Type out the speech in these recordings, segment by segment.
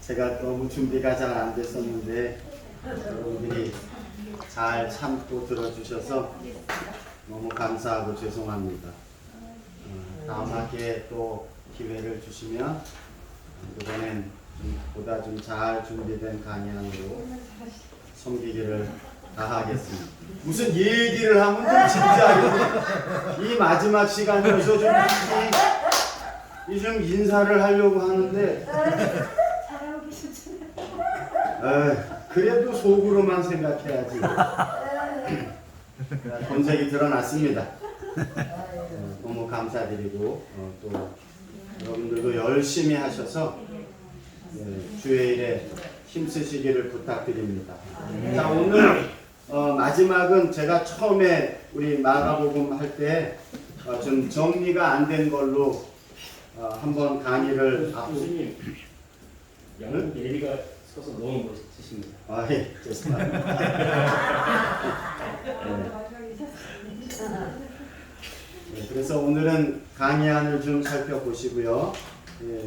제가 너무 준비가 잘 안 됐었는데 여러분들이 잘 참고 들어주셔서 너무 감사하고 죄송합니다. 다음 학기에 또 기회를 주시면 이번엔 보다 좀 잘 준비된 강의안으로 섬기기를 다하겠습니다. 무슨 얘기를 하면 좀 진짜 이 마지막 시간이어서 좀 인사를 하려고 하는데 그래도 속으로만 생각해야지. 본색이 드러났습니다. 너무 감사드리고 또 여러분들도 열심히 하셔서 주의 일에 힘쓰시기를 부탁드립니다. 자, 오늘 마지막은 제가 처음에 우리 마가복음 할 때 좀 정리가 안 된 걸로 한번 강의를 교수님 양은 예리가 서서 너무 멋지십니다. 예, 죄송합니다. 네, 그래서 오늘은 강의안을 좀 살펴보시고요.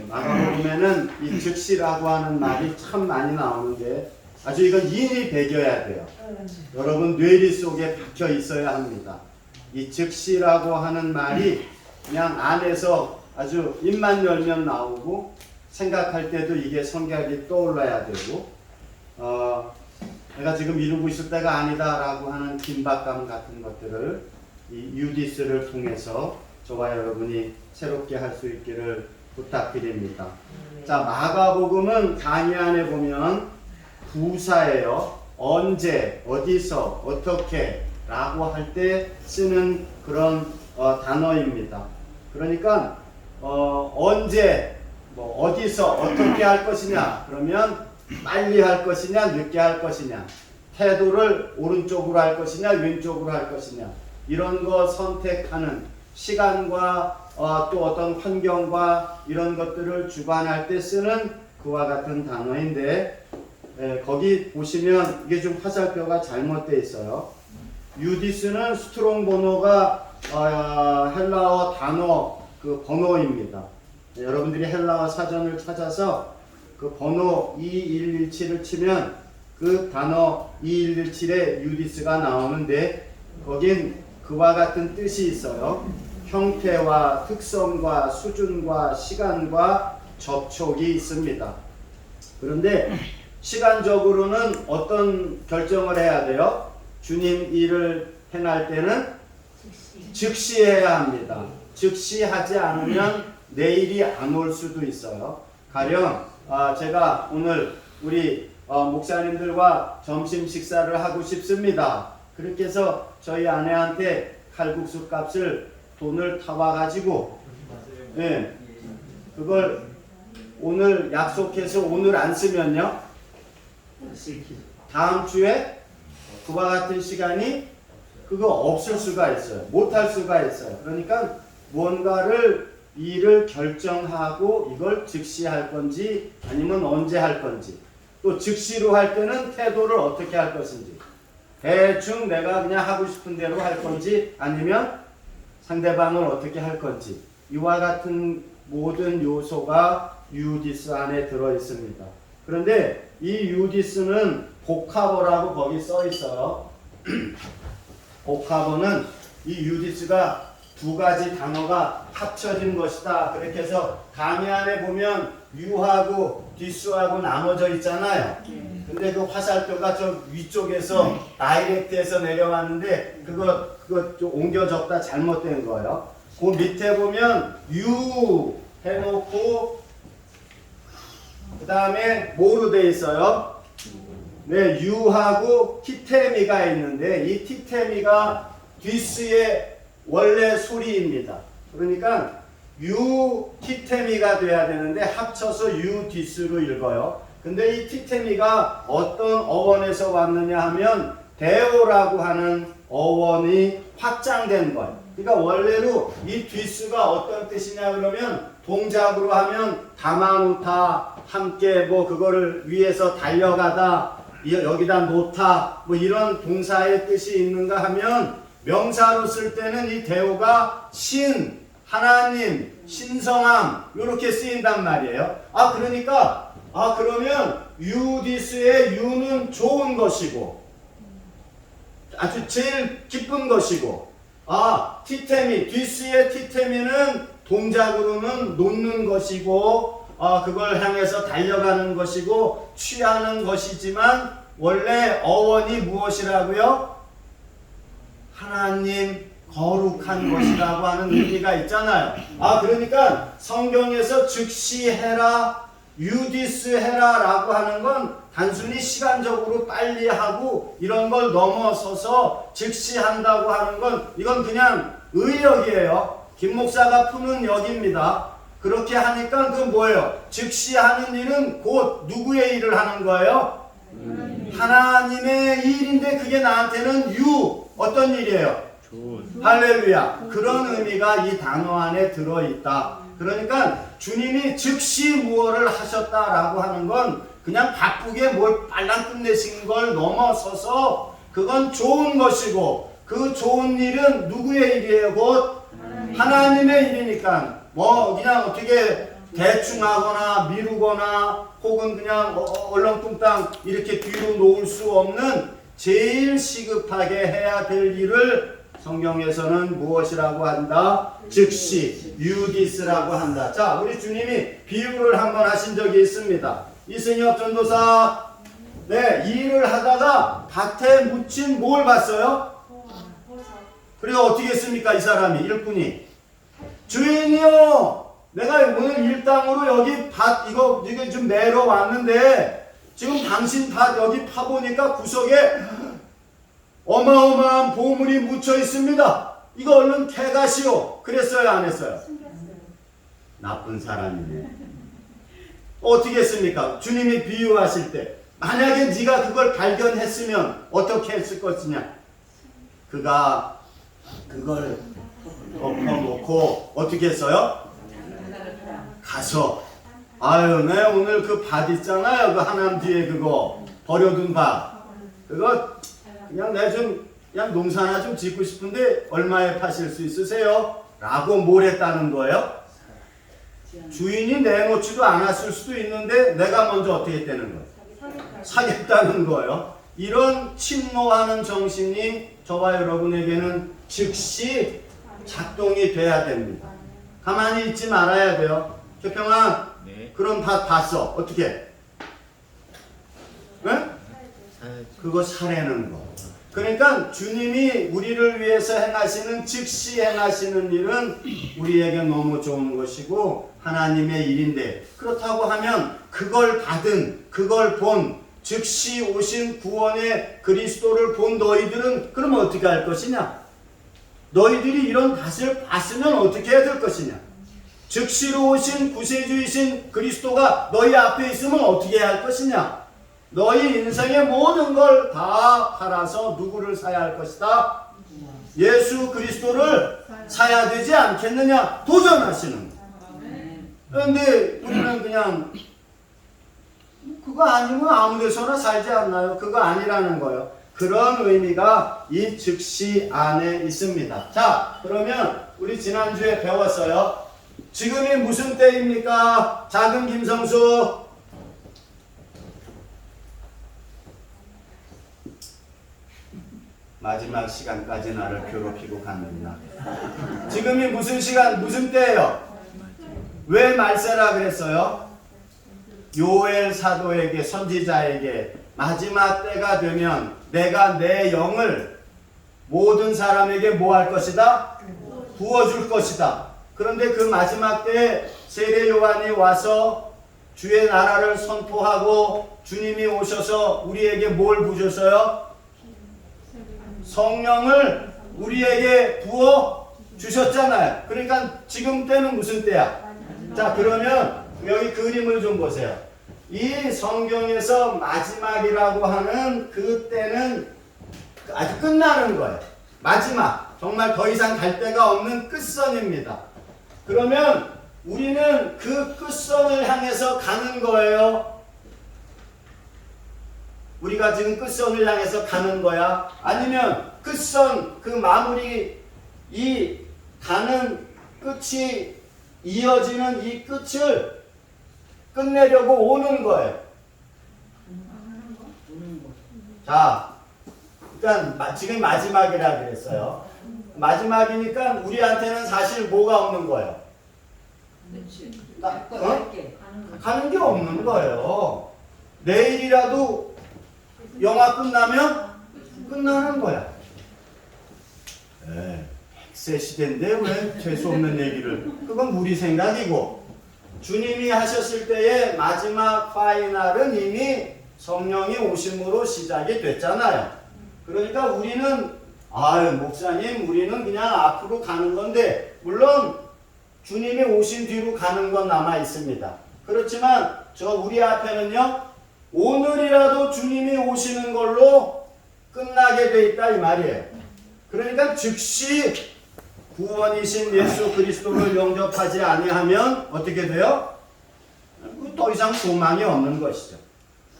마가복음에는 이 즉시라고 하는 말이 참 많이 나오는데 아주 이건 인이 배겨야 돼요. 여러분 뇌리 속에 박혀 있어야 합니다. 이 즉시라고 하는 말이 그냥 안에서 아주 입만 열면 나오고 생각할 때도 이게 성격이 떠올라야 되고 내가 지금 이루고 있을 때가 아니다라고 하는 긴박감 같은 것들을 이 유디스를 통해서 저와 여러분이 새롭게 할 수 있기를 부탁드립니다. 자, 마가복음은 강의 안에 보면 부사예요. 언제, 어디서, 어떻게 라고 할 때 쓰는 그런 단어입니다. 그러니까 언제, 어디서, 어떻게 할 것이냐 그러면 빨리 할 것이냐 늦게 할 것이냐, 태도를 오른쪽으로 할 것이냐 왼쪽으로 할 것이냐, 이런 거 선택하는 시간과 또 어떤 환경과 이런 것들을 주관할 때 쓰는 그와 같은 단어인데 거기 보시면 이게 좀 화살표가 잘못되어 있어요. 유디스는 스트롱 번호가 헬라어 단어 그 번호입니다. 여러분들이 헬라어 사전을 찾아서 그 번호 2117을 치면 그 단어 2117에 유디스가 나오는데 거긴 그와 같은 뜻이 있어요. 형태와 특성과 수준과 시간과 접촉이 있습니다. 그런데 시간적으로는 어떤 결정을 해야 돼요? 주님 일을 행할 때는 즉시 해야 합니다. 즉시 하지 않으면 내일이 안 올 수도 있어요. 가령 제가 오늘 우리 목사님들과 점심 식사를 하고 싶습니다. 그렇게 해서 저희 아내한테 칼국수 값을 돈을 타와가지고 그걸 오늘 약속해서 오늘 안 쓰면요 다음 주에 그와 같은 시간이 그거 없을 수가 있어요. 못할 수가 있어요. 그러니까 뭔가를 일을 결정하고 이걸 즉시 할 건지 아니면 언제 할 건지, 또 즉시로 할 때는 태도를 어떻게 할 것인지, 대충 내가 그냥 하고 싶은 대로 할 건지 아니면 상대방을 어떻게 할 건지, 이와 같은 모든 요소가 유디스 안에 들어 있습니다. 그런데 이 유디스는 복합어라고 거기 써 있어요. 복합어는 이 유디스가 두 가지 단어가 합쳐진 것이다. 그렇게 해서 강의 안에 보면 유하고 디스하고 나눠져 있잖아요. 근데 그 화살표가 저 위쪽에서 다이렉트에서 내려왔는데 그거 좀 옮겨 적다 잘못된 거예요. 그 밑에 보면 유 해놓고 그 다음에 뭐로 돼 있어요? 네, 유하고 티테미가 있는데 이 티테미가 디스의 원래 소리입니다. 그러니까 유 티테미가 돼야 되는데 합쳐서 유 디스로 읽어요. 근데 이 티테미가 어떤 어원에서 왔느냐 하면 데오라고 하는 어원이 확장된 거예요. 그러니까 원래로 이 디스가 어떤 뜻이냐 그러면 동작으로 하면 담아놓다, 함께 그거를 위해서 달려가다, 여기다 놓다, 이런 동사의 뜻이 있는가 하면 명사로 쓸 때는 이 데오가 신, 하나님, 신성함 이렇게 쓰인단 말이에요. 그러니까 그러면 유디스의 유는 좋은 것이고 아주 제일 기쁜 것이고 티테미, 디스의 티테미는 동작으로는 놓는 것이고 그걸 향해서 달려가는 것이고 취하는 것이지만 원래 어원이 무엇이라고요? 하나님 거룩한 것이라고 하는 의미가 있잖아요. 그러니까 성경에서 즉시 해라, 유디스 해라 라고 하는 건 단순히 시간적으로 빨리 하고 이런 걸 넘어서서 즉시 한다고 하는 건 이건 그냥 의역이에요. 김 목사가 푸는 역입니다. 그렇게 하니까 그 뭐예요? 즉시 하는 일은 곧 누구의 일을 하는 거예요? 하나님의 일인데 그게 나한테는 어떤 일이에요? 할렐루야. 그런 의미가 이 단어 안에 들어있다. 그러니까 주님이 즉시 무엇을 하셨다라고 하는 건 그냥 바쁘게 뭘 빨랑 끝내신 걸 넘어서서 그건 좋은 것이고 그 좋은 일은 누구의 일이에요? 곧 하나님의 일이니까 그냥 어떻게 대충 하거나 미루거나 혹은 그냥 얼렁뚱땅 이렇게 뒤로 놓을 수 없는 제일 시급하게 해야 될 일을 성경에서는 무엇이라고 한다? 즉시, 유디스라고 한다. 자, 우리 주님이 비유를 한번 하신 적이 있습니다. 이승엽 전도사, 이 일을 하다가 밭에 묻힌 뭘 봤어요? 그리고 어떻게 했습니까? 이 사람이, 일꾼이. 주인이요! 내가 오늘 일당으로 여기 밭, 이거 좀 내러 왔는데, 지금 당신 밭 여기 파보니까 구석에 어마어마한 보물이 묻혀 있습니다. 이거 얼른 캐가시오. 그랬어요, 안 했어요? 나쁜 사람이네. 어떻게 했습니까? 주님이 비유하실 때 만약에 네가 그걸 발견했으면 어떻게 했을 것이냐? 그가 그걸 덮어놓고 어떻게 했어요? 가서 내 오늘 그 밭 있잖아요. 그 하남 뒤에 그거 버려둔 밭. 그거 그냥 그냥 농사나 좀 짓고 싶은데 얼마에 파실 수 있으세요? 라고 뭘 했다는 거예요? 주인이 내놓지도 않았을 수도 있는데 내가 먼저 어떻게 했다는 거예요? 사겠다는 거예요. 이런 침노하는 정신이 저와 여러분에게는 즉시 작동이 돼야 됩니다. 가만히 있지 말아야 돼요. 최평아, 그런 밭 봤어. 어떻게? 네? 그거 사려는 거. 그러니까 주님이 우리를 위해서 행하시는 즉시 행하시는 일은 우리에게 너무 좋은 것이고 하나님의 일인데 그렇다고 하면 그걸 받은 그걸 본 즉시 오신 구원의 그리스도를 본 너희들은 그러면 어떻게 할 것이냐? 너희들이 이런 밭을 봤으면 어떻게 해야 될 것이냐? 즉시로 오신 구세주이신 그리스도가 너희 앞에 있으면 어떻게 해야 할 것이냐? 너희 인생의 모든 걸 다 팔아서 누구를 사야 할 것이다? 예수 그리스도를 사야 되지 않겠느냐? 도전하시는 거예요. 그런데 우리는 그냥 그거 아니면 아무 데서나 살지 않나요? 그거 아니라는 거예요. 그런 의미가 이 즉시 안에 있습니다. 자, 그러면 우리 지난주에 배웠어요. 지금이 무슨 때입니까? 작은 김성수. 마지막 시간까지 나를 괴롭히고 갔느냐. 지금이 무슨 시간, 무슨 때예요? 왜 말세라 그랬어요? 요엘 사도에게, 선지자에게 마지막 때가 되면 내가 내 영을 모든 사람에게 뭐 할 것이다? 부어줄 것이다. 그런데 그 마지막 때에 세례 요한이 와서 주의 나라를 선포하고 주님이 오셔서 우리에게 뭘 부으셨어요? 성령을 우리에게 부어 주셨잖아요. 그러니까 지금 때는 무슨 때야? 자, 그러면 여기 그림을 좀 보세요. 이 성경에서 마지막이라고 하는 그 때는 아주 끝나는 거예요. 마지막, 정말 더 이상 갈 데가 없는 끝선입니다. 그러면 우리는 그 끝선을 향해서 가는 거예요. 우리가 지금 끝선을 향해서 가는 거야? 아니면 끝선, 그 마무리, 이 가는 끝이 이어지는 이 끝을 끝내려고 오는 거예요. 자, 그러니까 지금 마지막이라 그랬어요. 마지막이니까 우리한테는 사실 뭐가 없는 거예요? 가는 게 없는 거예요. 내일이라도 영화 끝나면 끝나는 거야. 100세 시대인데 왜 재수없는 얘기를. 그건 우리 생각이고, 주님이 하셨을 때의 마지막 파이널은 이미 성령이 오심으로 시작이 됐잖아요. 그러니까 우리는 목사님 우리는 그냥 앞으로 가는 건데, 물론 주님이 오신 뒤로 가는 건 남아 있습니다. 그렇지만 우리 앞에는요, 오늘이라도 주님이 오시는 걸로 끝나게 돼 있다 이 말이에요. 그러니까 즉시 구원이신 예수 그리스도를 영접하지 아니하면 어떻게 돼요? 더 이상 소망이 없는 것이죠.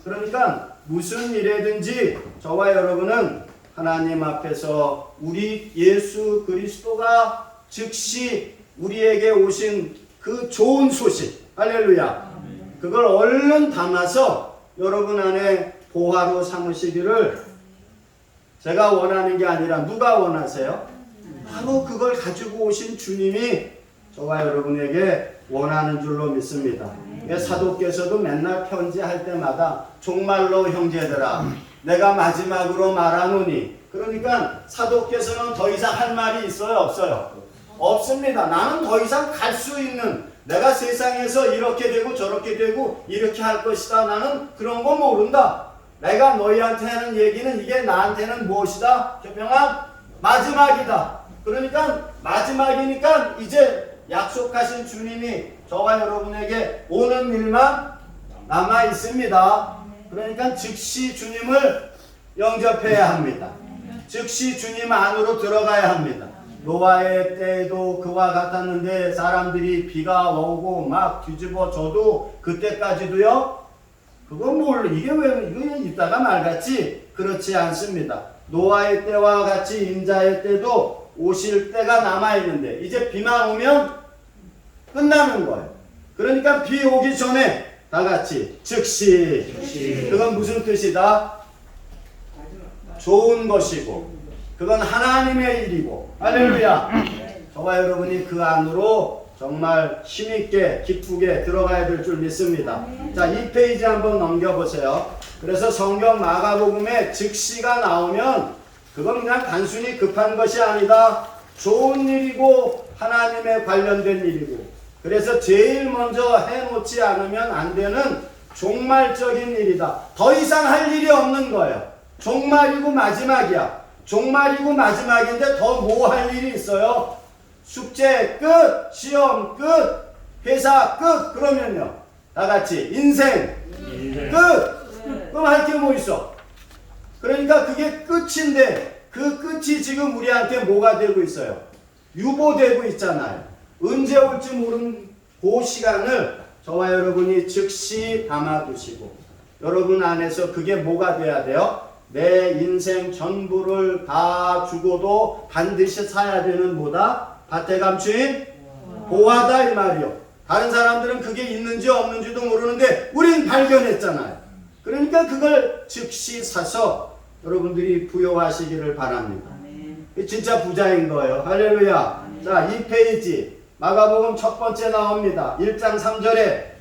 그러니까 무슨 일에든지 저와 여러분은 하나님 앞에서 우리 예수 그리스도가 즉시 우리에게 오신 그 좋은 소식, 할렐루야, 그걸 얼른 담아서 여러분 안에 보화로 삼으시기를 제가 원하는 게 아니라 누가 원하세요? 바로 그걸 가지고 오신 주님이 저와 여러분에게 원하는 줄로 믿습니다. 사도께서도 맨날 편지할 때마다 정말로 형제들아 내가 마지막으로 말하노니, 그러니까 사도께서는 더 이상 할 말이 있어요? 없어요? 없습니다. 나는 더 이상 갈 수 있는, 내가 세상에서 이렇게 되고 저렇게 되고 이렇게 할 것이다, 나는 그런 거 모른다. 내가 너희한테 하는 얘기는 이게 나한테는 무엇이다? 교평아, 마지막이다. 그러니까 마지막이니까 이제 약속하신 주님이 저와 여러분에게 오는 일만 남아 있습니다. 그러니까 즉시 주님을 영접해야 합니다. 즉시 주님 안으로 들어가야 합니다. 노아의 때에도 그와 같았는데 사람들이 비가 오고 막 뒤집어져도 그때까지도요, 그건 몰라. 이게 왜 이거 이따가 말같이 그렇지 않습니다. 노아의 때와 같이 인자의 때도 오실 때가 남아있는데 이제 비만 오면 끝나는 거예요. 그러니까 비 오기 전에 다 같이 즉시. 그건 무슨 뜻이다? 좋은 것이고 그건 하나님의 일이고, 할렐루야. 저와 여러분이 그 안으로 정말 힘있게 기쁘게 들어가야 될 줄 믿습니다. 자, 이 페이지 한번 넘겨보세요. 그래서 성경 마가복음에 즉시가 나오면 그건 그냥 단순히 급한 것이 아니다. 좋은 일이고 하나님에 관련된 일이고, 그래서 제일 먼저 해놓지 않으면 안 되는 종말적인 일이다. 더 이상 할 일이 없는 거예요. 종말이고 마지막이야. 종말이고 마지막인데 더 뭐 할 일이 있어요? 숙제 끝, 시험 끝, 회사 끝. 그러면요, 다 같이 인생 끝. 그럼 할 게 뭐 있어? 그러니까 그게 끝인데 그 끝이 지금 우리한테 뭐가 되고 있어요? 유보되고 있잖아요. 언제 올지 모르는 그 시간을 저와 여러분이 즉시 담아두시고, 여러분 안에서 그게 뭐가 돼야 돼요? 내 인생 전부를 다 주고도 반드시 사야 되는 뭐다? 밭에 감추인 보화다 이 말이요. 다른 사람들은 그게 있는지 없는지도 모르는데 우린 발견했잖아요. 그러니까 그걸 즉시 사서 여러분들이 부여하시기를 바랍니다. 진짜 부자인 거예요. 할렐루야. 자, 이 페이지 마가복음 첫 번째 나옵니다. 1장 3절에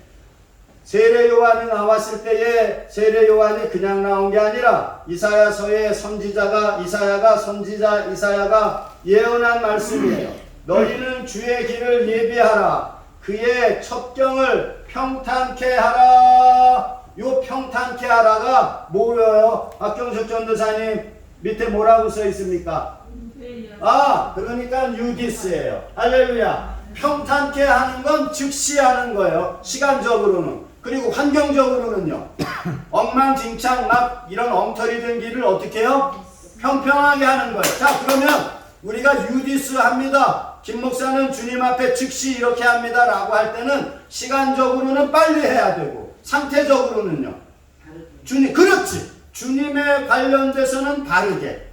세례 요한이 나왔을 때에 세례 요한이 그냥 나온 게 아니라 이사야서의 선지자가 이사야가 예언한 말씀이에요. 너희는 주의 길을 예비하라. 그의 첩경을 평탄케 하라. 요 평탄케 하라가 뭐예요? 박경석 전도사님 밑에 뭐라고 써 있습니까? 그러니까 유디스예요. 할렐루야. 평탄케 하는 건 즉시 하는 거예요. 시간적으로는. 그리고 환경적으로는요. 엉망진창 막 이런 엉터리 된 길을 어떻게 해요? 평평하게 하는 거예요. 자, 그러면 우리가 유디스 합니다. 김 목사는 주님 앞에 즉시 이렇게 합니다 라고 할 때는 시간적으로는 빨리 해야 되고, 상태적으로는요, 그렇지. 주님에 관련돼서는 바르게,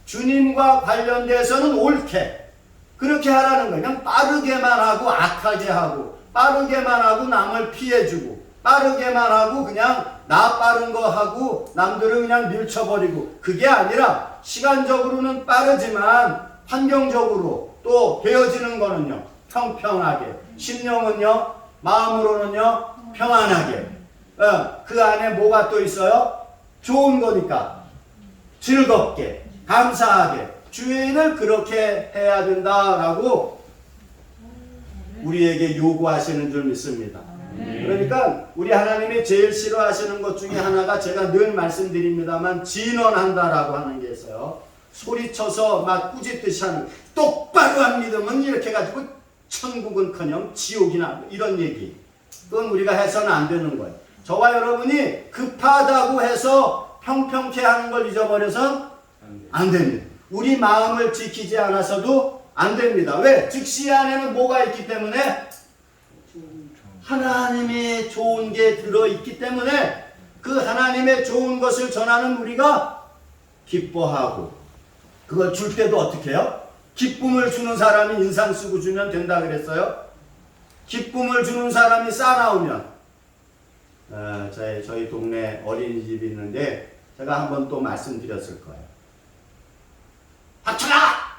주님과 관련돼서는 옳게, 그렇게 하라는 거예요. 그냥 빠르게만 하고 악하게 하고 빠르게만 하고 남을 피해주고 빠르게만 하고 그냥 나 빠른 거 하고 남들은 그냥 밀쳐버리고 그게 아니라 시간적으로는 빠르지만 환경적으로 또 되어지는 거는요 평평하게 심령은요 마음으로는요 평안하게 그 안에 뭐가 또 있어요? 좋은 거니까 즐겁게 감사하게 주인을 그렇게 해야 된다라고 우리에게 요구하시는 줄 믿습니다. 그러니까 우리 하나님이 제일 싫어하시는 것 중에 하나가 제가 늘 말씀드립니다만 진언한다라고 하는 게 있어요. 소리쳐서 막 꾸짖듯이 하는 똑바로 안 믿으면 이렇게 가지고 천국은커녕 지옥이나 이런 얘기 그건 우리가 해서는 안 되는 거예요. 저와 여러분이 급하다고 해서 평평케 하는 걸 잊어버려선 안 됩니다. 우리 마음을 지키지 않아서도 안 됩니다. 왜? 즉시 안에는 뭐가 있기 때문에 하나님의 좋은 게 들어있기 때문에 그 하나님의 좋은 것을 전하는 우리가 기뻐하고 그걸 줄 때도 어떻게 해요? 기쁨을 주는 사람이 인상 쓰고 주면 된다 그랬어요. 기쁨을 주는 사람이 싸나우면 저희 동네 어린이집이 있는데 제가 한번 또 말씀드렸을 거예요. 박쳐라!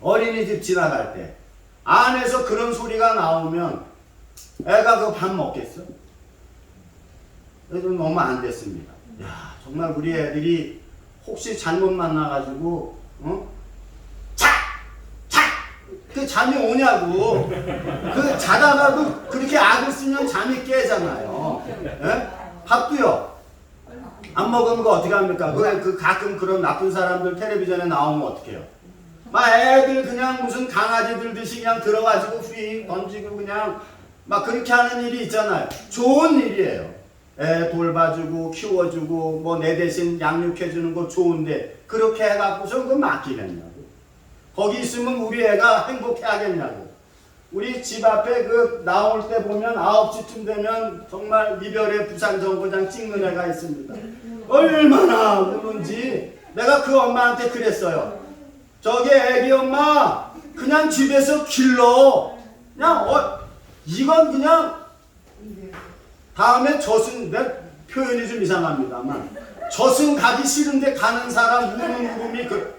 어린이집 지나갈 때 안에서 그런 소리가 나오면 애가 그 밥 먹겠어? 그래도 너무 안 됐습니다. 야, 정말 우리 애들이 혹시 잘못 만나가지고 그 잠이 오냐고. 그 자다가도 그렇게 악을 쓰면 잠이 깨잖아요. 예? 밥도요. 안 먹으면 그 어떻게 합니까? 그 가끔 그런 나쁜 사람들 텔레비전에 나오면 어떡해요? 막 애들 그냥 무슨 강아지들 듯이 그냥 들어가지고 휙 던지고 그냥 막 그렇게 하는 일이 있잖아요. 좋은 일이에요. 애 돌봐주고 키워주고 뭐 내 대신 양육해주는 거 좋은데 그렇게 해갖고서 그거 맡기겠냐고. 거기 있으면 우리 애가 행복해 하겠냐고. 우리 집 앞에 그 나올 때 보면 9시쯤 되면 정말 이별의 부산정거장 찍는 애가 있습니다. 얼마나 우는지 내가 그 엄마한테 그랬어요. 저기 애기 엄마 그냥 집에서 길러. 그냥 이건 그냥 다음에 저승 내 표현이 좀 이상합니다만 저승 가기 싫은데 가는 사람 우는 울음이 그냥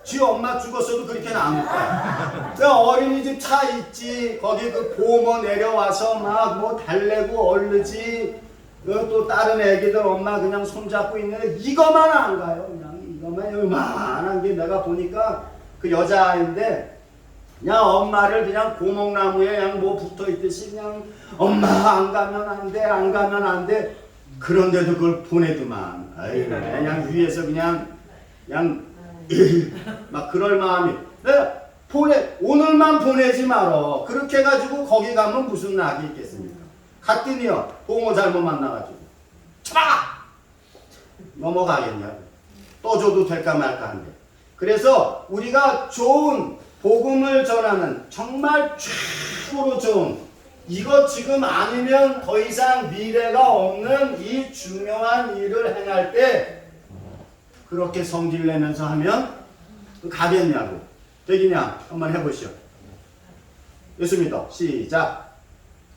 지 엄마 죽었어도 그렇게는 안 울 거야. 어린이집 차 있지. 거기 그 보모 내려와서 막 뭐 달래고 얼르지. 또 다른 애기들 엄마 그냥 손잡고 있는데 이거만 안 가요. 그냥 이거만 요만한 게 내가 보니까 그 여자아이인데 그냥 엄마를 그냥 고목나무에 그냥 뭐 붙어 있듯이 그냥 엄마 안 가면 안 돼, 안 가면 안 돼. 그런데도 그걸 보내더만. 아이고, 그냥 위에서 그냥 막 그럴 마음이. 오늘만 보내지 말어. 그렇게 해가지고 거기 가면 무슨 낙이 있겠습니까? 갔더니요, 보모 잘못 만나가지고. 쳐봐! 넘어가겠냐고. 또 줘도 될까 말까 한데. 그래서 우리가 좋은 복음을 전하는 정말 최고로 좋은 이것 지금 아니면 더 이상 미래가 없는 이 중요한 일을 행할 때 그렇게 성질 내면서 하면 가겠냐고. 되겠냐? 한번 해보시오. 예수 믿어. 시작.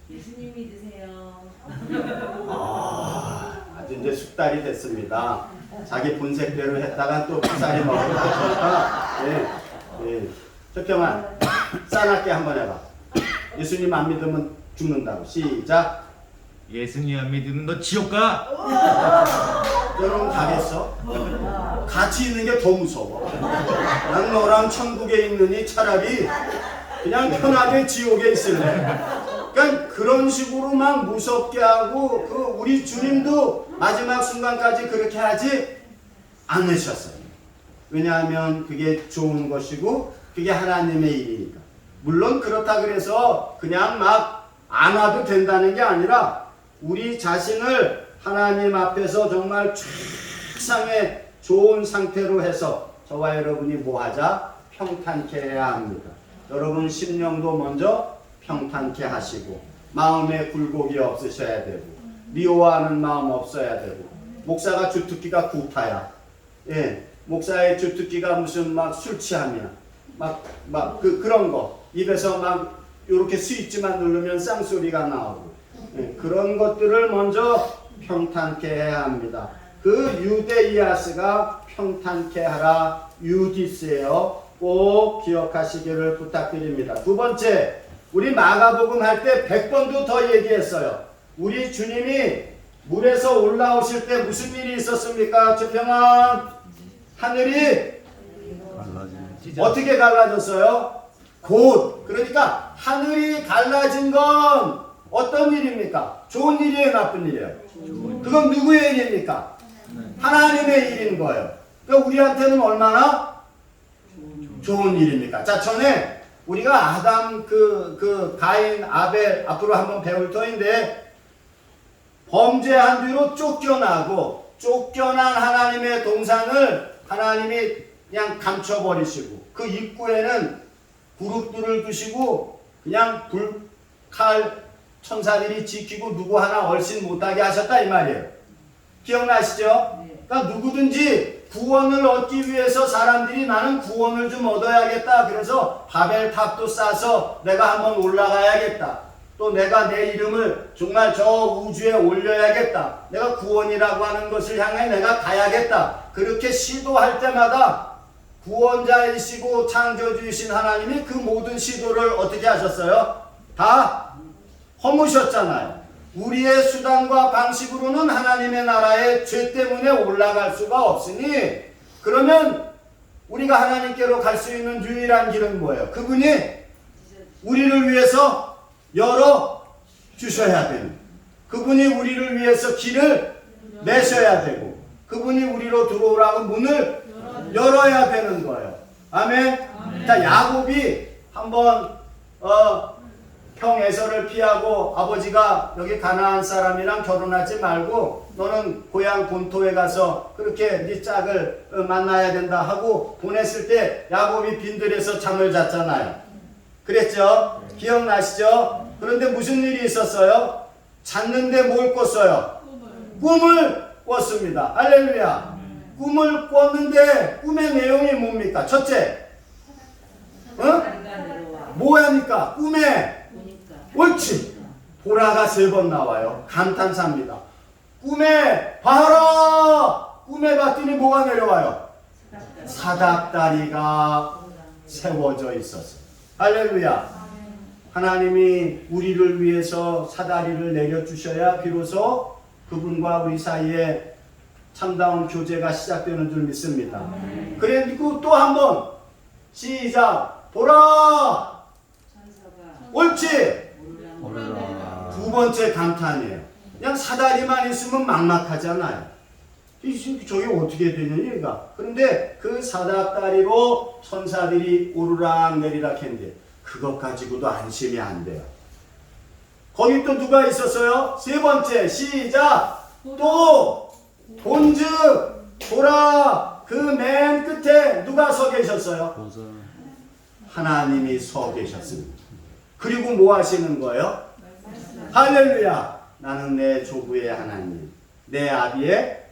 예수님 믿으세요. 아주 이제 숙달이 됐습니다. 자기 본색대로 했다가 또 쌀이 먹으러 가니까 예. 적평아, 싸납게 한번 해봐. 예수님 안 믿으면 죽는다고. 시작. 예수님 안 믿으면 너 지옥 가. 여러분 가겠어? 같이 있는 게 더 무서워. 난 너랑 천국에 있느니 차라리 그냥 편하게 지옥에 있을래. 그러니까 그런 식으로 막 무섭게 하고 우리 주님도 마지막 순간까지 그렇게 하지 않으셨어요. 왜냐하면 그게 좋은 것이고 그게 하나님의 일이니까. 물론 그렇다 그래서 그냥 막 안 와도 된다는 게 아니라 우리 자신을 하나님 앞에서 정말 최상의 좋은 상태로 해서 저와 여러분이 뭐하자? 평탄케 해야 합니다. 여러분 심령도 먼저 평탄케 하시고 마음에 굴곡이 없으셔야 되고 미워하는 마음 없어야 되고 목사가 주특기가 구타야. 예, 목사의 주특기가 무슨 막 술 취함이야. 그런 거. 입에서 막 요렇게 스위치만 누르면 쌍소리가 나오고. 예, 그런 것들을 먼저 평탄케 해야 합니다. 그 유데이아스가 평탄케 하라 유디스예요. 꼭 기억하시기를 부탁드립니다. 두 번째, 우리 마가복음 할 때 100번도 더 얘기했어요. 우리 주님이 물에서 올라오실 때 무슨 일이 있었습니까? 최평안, 하늘이 어떻게 갈라졌어요? 곧. 그러니까 하늘이 갈라진 건 어떤 일입니까? 좋은 일이에요, 나쁜 일이에요? 그건 누구의 일입니까? 하나님의 일인 거예요. 그러니까 우리한테는 얼마나 좋은 일입니까? 자, 전에 우리가 아담 가인 아벨 앞으로 한번 배울 터인데, 범죄한 뒤로 쫓겨난 하나님의 동산을 하나님이 그냥 감춰버리시고, 그 입구에는 그룹들을 두시고 그냥 불칼 천사들이 지키고 누구 하나 얼씬 못하게 하셨다 이 말이에요. 기억나시죠? 그러니까 누구든지 구원을 얻기 위해서 사람들이 나는 구원을 좀 얻어야겠다. 그래서 바벨탑도 싸서 내가 한번 올라가야겠다. 또 내가 내 이름을 정말 저 우주에 올려야겠다. 내가 구원이라고 하는 것을 향해 내가 가야겠다. 그렇게 시도할 때마다 구원자이시고 창조주이신 하나님이 그 모든 시도를 어떻게 하셨어요? 다 허무셨잖아요. 우리의 수단과 방식으로는 하나님의 나라에 죄 때문에 올라갈 수가 없으니, 그러면 우리가 하나님께로 갈 수 있는 유일한 길은 뭐예요? 그분이 우리를 위해서 열어 주셔야 되는, 그분이 우리를 위해서 길을 내셔야 되고, 그분이 우리로 들어오라고 문을 열어야 되는 거예요. 아멘. 자, 야곱이 한번 형 에서를 피하고 아버지가 여기 가나안 사람이랑 결혼하지 말고 너는 고향 본토에 가서 그렇게 네 짝을 만나야 된다 하고 보냈을 때 야곱이 빈들에서 잠을 잤잖아요. 그랬죠? 기억나시죠? 그런데 무슨 일이 있었어요? 잤는데 뭘 꿨어요? 꿈을 꿨습니다. 할렐루야. 꿈을 꿨는데 꿈의 내용이 뭡니까? 첫째, 뭐합니까? 꿈에 옳지. 보라가 3번 나와요. 감탄사입니다. 꿈에 봐라. 꿈에 봤더니 뭐가 내려와요? 사닥다리가 세워져 있었어요. 할렐루야. 하나님이 우리를 위해서 사다리를 내려주셔야 비로소 그분과 우리 사이에 참다운 교제가 시작되는 줄 믿습니다. 그리고 또 한번 시작. 보라. 옳지. 두 번째 감탄이에요. 그냥 사다리만 있으면 막막하잖아요. 저게 어떻게 되느냐 얘가. 그런데 그 사닥다리로 천사들이 오르락 내리락 했는데 그것 가지고도 안심이 안 돼요. 거기 또 누가 있었어요? 세 번째 시작. 또 본즉 보라. 그 맨 끝에 누가 서 계셨어요? 하나님이 서 계셨습니다. 그리고 뭐 하시는 거예요? 할렐루야. 나는 내 조부의 하나님, 내 아비의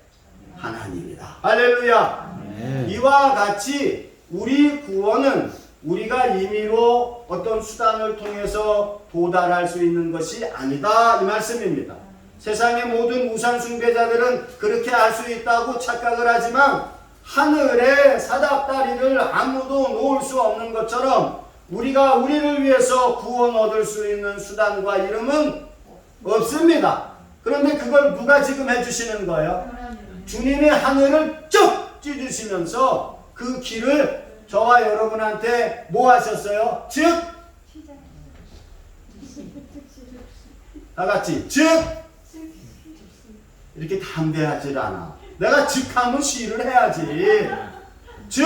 하나님이다. 할렐루야. 이와 같이 우리 구원은 우리가 임의로 어떤 수단을 통해서 도달할 수 있는 것이 아니다 이 말씀입니다. 세상의 모든 우상 숭배자들은 그렇게 할 수 있다고 착각을 하지만 하늘에 사닥다리를 아무도 놓을 수 없는 것처럼 우리가 우리를 위해서 구원 얻을 수 있는 수단과 이름은 없습니다. 그런데 그걸 누가 지금 해주시는 거예요? 주님이 하늘을 쭉 찢으시면서 그 길을 저와 여러분한테 뭐 하셨어요? 즉 다 같이 즉 이렇게 담대하지 않아. 내가 즉하면 시를 해야지. 즉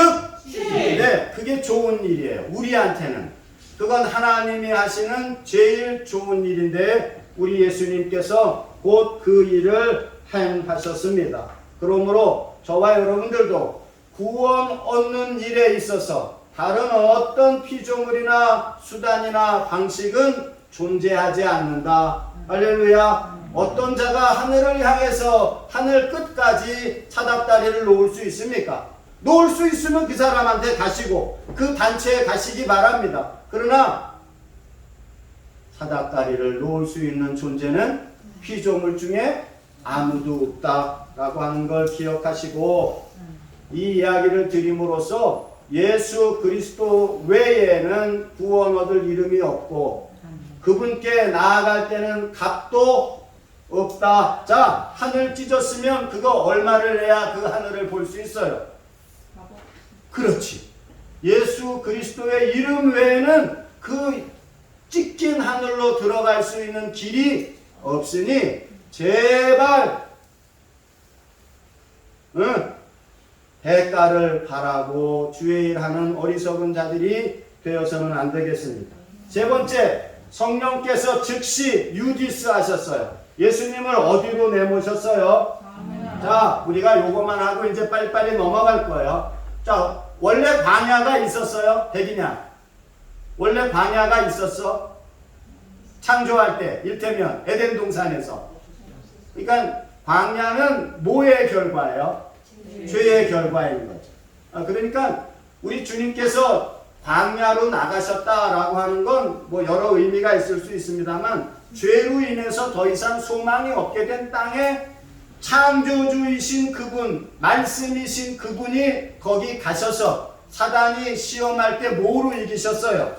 네, 그게 좋은 일이에요. 우리한테는 그건 하나님이 하시는 제일 좋은 일인데 우리 예수님께서 곧 그 일을 행하셨습니다. 그러므로 저와 여러분들도 구원 얻는 일에 있어서 다른 어떤 피조물이나 수단이나 방식은 존재하지 않는다. 할렐루야. 어떤 자가 하늘을 향해서 하늘 끝까지 사닥다리를 놓을 수 있습니까? 놓을 수 있으면 그 사람한테 가시고 그 단체에 가시기 바랍니다. 그러나 사닥다리를 놓을 수 있는 존재는 피조물 중에 아무도 없다라고 하는 걸 기억하시고 이 이야기를 드림으로써 예수 그리스도 외에는 구원 얻을 이름이 없고 그분께 나아갈 때는 값도 없다. 자, 하늘 찢었으면 그거 얼마를 내야 그 하늘을 볼 수 있어요? 그렇지. 예수 그리스도의 이름 외에는 그 찢긴 하늘로 들어갈 수 있는 길이 없으니 제발 대가를 바라고 주의 일하는 어리석은 자들이 되어서는 안 되겠습니다. 세 번째, 성령께서 즉시 유디스 하셨어요. 예수님을 어디로 내모셨어요? 자, 우리가 요거만 하고 이제 빨리빨리 넘어갈 거예요. 자, 원래 광야가 있었어요? 대기냐? 원래 광야가 있었어? 창조할 때, 일테면 에덴 동산에서. 그러니까 광야는 뭐의 결과예요? 죄의 결과인 거죠. 그러니까 우리 주님께서 광야로 나가셨다라고 하는 건 뭐 여러 의미가 있을 수 있습니다만 죄로 인해서 더 이상 소망이 없게 된 땅에 창조주이신 그분, 말씀이신 그분이 거기 가셔서 사단이 시험할 때 뭐로 이기셨어요?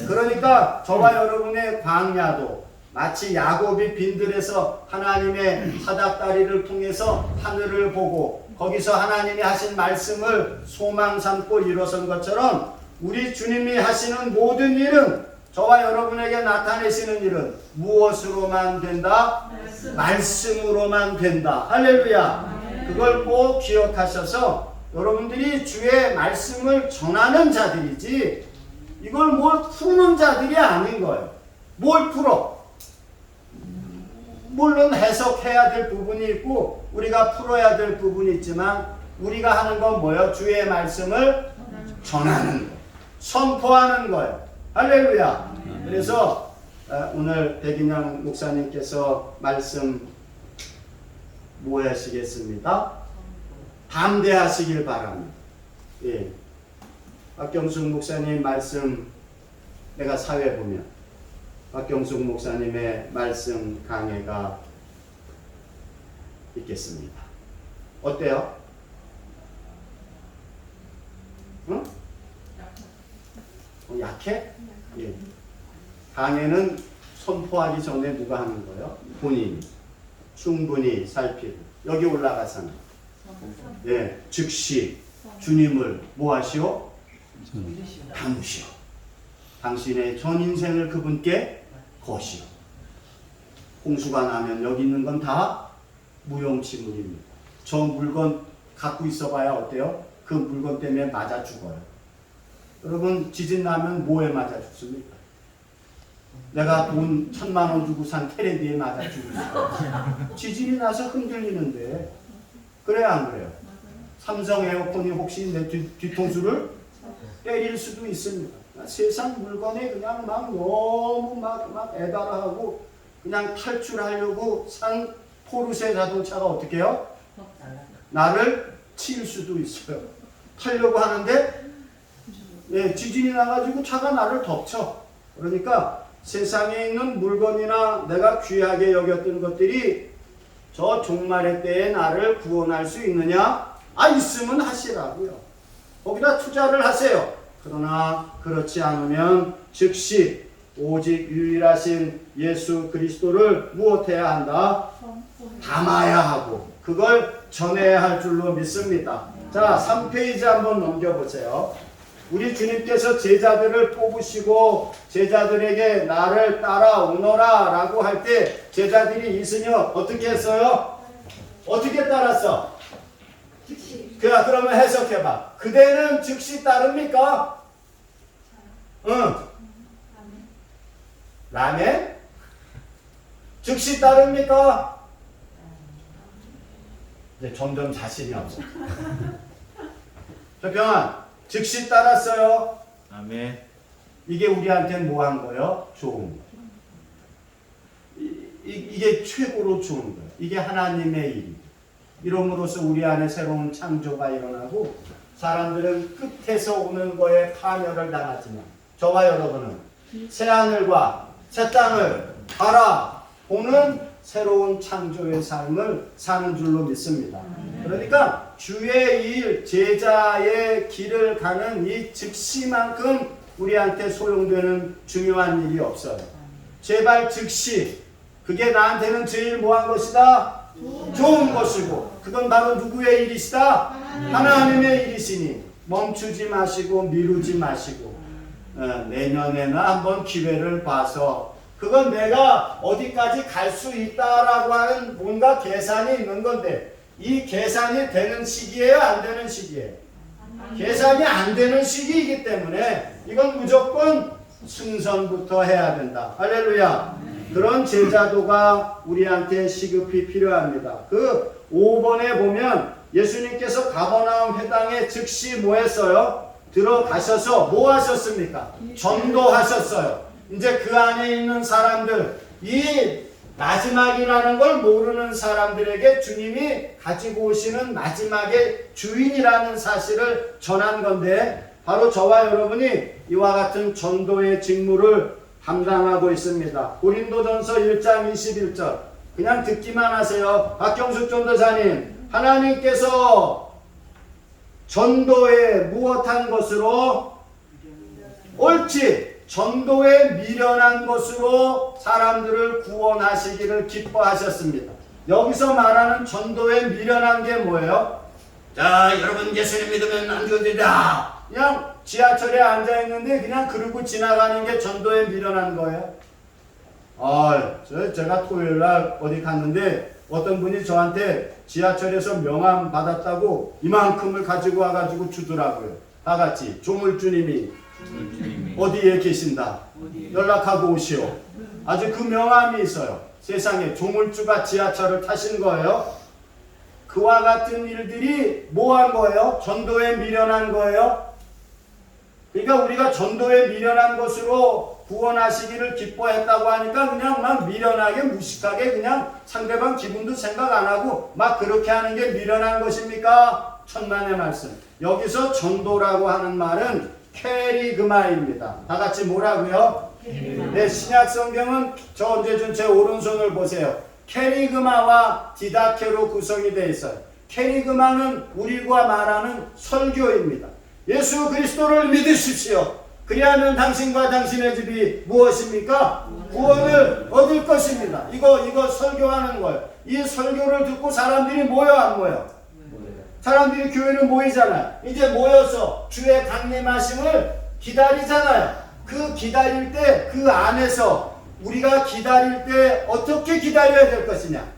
그러니까 저와 여러분의 광야도 마치 야곱이 빈들에서 하나님의 사닥다리를 통해서 하늘을 보고 거기서 하나님이 하신 말씀을 소망 삼고 일어선 것처럼 우리 주님이 하시는 모든 일은 저와 여러분에게 나타내시는 일은 무엇으로만 된다? 말씀으로만 된다. 할렐루야. 그걸 꼭 기억하셔서 여러분들이 주의 말씀을 전하는 자들이지 이걸 뭘 푸는 자들이 아닌 거예요. 뭘 풀어? 물론 해석해야 될 부분이 있고 우리가 풀어야 될 부분이 있지만 우리가 하는 건 뭐예요? 주의 말씀을 전하는 거예요. 선포하는 거예요. 할렐루야. 그래서 오늘 백인영 목사님께서 말씀 뭐 하시겠습니다? 담대하시길 바랍니다. 예. 박경숙 목사님 말씀 내가 사회 보면 박경숙 목사님의 말씀 강해가 있겠습니다. 어때요? 응? 약해? 예. 강해는 선포하기 전에 누가 하는 거예요? 본인이 충분히 살피고 여기 올라가서는 예, 즉시 주님을 뭐 하시오? 담으시오. 당신의 전 인생을 그분께 거시오. 홍수가 나면 여기 있는 건 다 무용지물입니다. 저 물건 갖고 있어봐야 어때요? 그 물건 때문에 맞아 죽어요. 여러분 지진 나면 뭐에 맞아 죽습니까? 내가 돈 1,000만 원 주고 산 테레비에 맞아 죽습니까? 지진이 나서 흔들리는데 그래요 안 그래요? 삼성 에어컨이 혹시 내 뒤통수를 때릴 수도 있습니다. 세상 물건에 그냥 막 너무 막 애달아하고 그냥 탈출하려고 산 포르쉐 자동차가 어떻게 해요? 나를 칠 수도 있어요. 타려고 하는데 예, 지진이 나가지고 차가 나를 덮쳐. 그러니까 세상에 있는 물건이나 내가 귀하게 여겼던 것들이 저 종말의 때에 나를 구원할 수 있느냐? 있으면 하시라고요. 거기다 투자를 하세요. 그러나 그렇지 않으면 즉시 오직 유일하신 예수 그리스도를 무엇해야 한다? 담아야 하고 그걸 전해야 할 줄로 믿습니다. 자, 3페이지 한번 넘겨보세요. 우리 주님께서 제자들을 뽑으시고 제자들에게 나를 따라오너라 라고 할 때 제자들이 있으며 어떻게 했어요? 어떻게 따랐어? 그러면 해석해봐. 그대는 즉시 따릅니까? 응. 라멘? 즉시 따릅니까? 이제 점점 자신이 없어. 저 병환, 즉시 따랐어요. 아멘. 이게 우리한테는 뭐 한 거예요? 좋은 거. 이게 최고로 좋은 거예요. 이게 하나님의 일. 이름으로써 우리 안에 새로운 창조가 일어나고 사람들은 끝에서 오는 거에 파멸을 당하지만 저와 여러분은 새 하늘과 새 땅을 바라보는 새로운 창조의 삶을 사는 줄로 믿습니다. 그러니까 주의 일, 제자의 길을 가는 이 즉시만큼 우리한테 소용되는 중요한 일이 없어요. 제발 즉시, 그게 나한테는 제일 뭐한 것이다? 좋은 것이고, 그건 바로 누구의 일이시다? 하나님의 일이시니 멈추지 마시고 미루지 마시고 내년에나 한번 기회를 봐서, 그건 내가 어디까지 갈 수 있다라고 하는 뭔가 계산이 있는 건데, 이 계산이 되는 시기예요, 안 되는 시기예요? 계산이 안 되는 시기이기 때문에 이건 무조건 승선부터 해야 된다. 할렐루야. 그런 제자도가 우리한테 시급히 필요합니다. 그 5번에 보면 예수님께서 가버나움 회당에 즉시 뭐 했어요? 들어가셔서 뭐 하셨습니까? 전도하셨어요. 이제 그 안에 있는 사람들, 이 마지막이라는 걸 모르는 사람들에게 주님이 가지고 오시는 마지막의 주인이라는 사실을 전한 건데, 바로 저와 여러분이 이와 같은 전도의 직무를 담당하고 있습니다. 고린도전서 1장 21절 그냥 듣기만 하세요. 박경숙 전도사님, 하나님께서 전도에 무엇한 것으로? 옳지, 전도에 미련한 것으로 사람들을 구원하시기를 기뻐하셨습니다. 여기서 말하는 전도에 미련한 게 뭐예요? 자, 여러분 예수님 믿으면 안 되리라. 그냥 지하철에 앉아있는데 그냥 그러고 지나가는 게 전도에 미련한 거예요. 제가 토요일날 어디 갔는데 어떤 분이 저한테 지하철에서 명함 받았다고 이만큼을 가지고 와가지고 주더라고요. 다 같이 조물주님이 어디에 계신다, 연락하고 오시오. 아주 그 명함이 있어요. 세상에 조물주가 지하철을 타신 거예요. 그와 같은 일들이 뭐 한 거예요? 전도에 미련한 거예요. 그러니까 우리가 전도에 미련한 것으로 구원하시기를 기뻐했다고 하니까 그냥 막 미련하게 무식하게 그냥 상대방 기분도 생각 안 하고 막 그렇게 하는 게 미련한 것입니까? 천만의 말씀. 여기서 전도라고 하는 말은 캐리그마입니다. 다 같이 뭐라고요? 네, 신약 성경은 저 언제준 제 오른손을 보세요. 캐리그마와 디다케로 구성이 되어 있어요. 캐리그마는 우리가 말하는 설교입니다. 예수 그리스도를 믿으십시오. 그리하면 당신과 당신의 집이 무엇입니까? 구원을 얻을 것입니다. 이거 설교하는 거예요. 이 설교를 듣고 사람들이 모여 안 모여? 사람들이 교회를 모이잖아요. 이제 모여서 주의 강림하심을 기다리잖아요. 그 기다릴 때 그 안에서 우리가 기다릴 때 어떻게 기다려야 될 것이냐?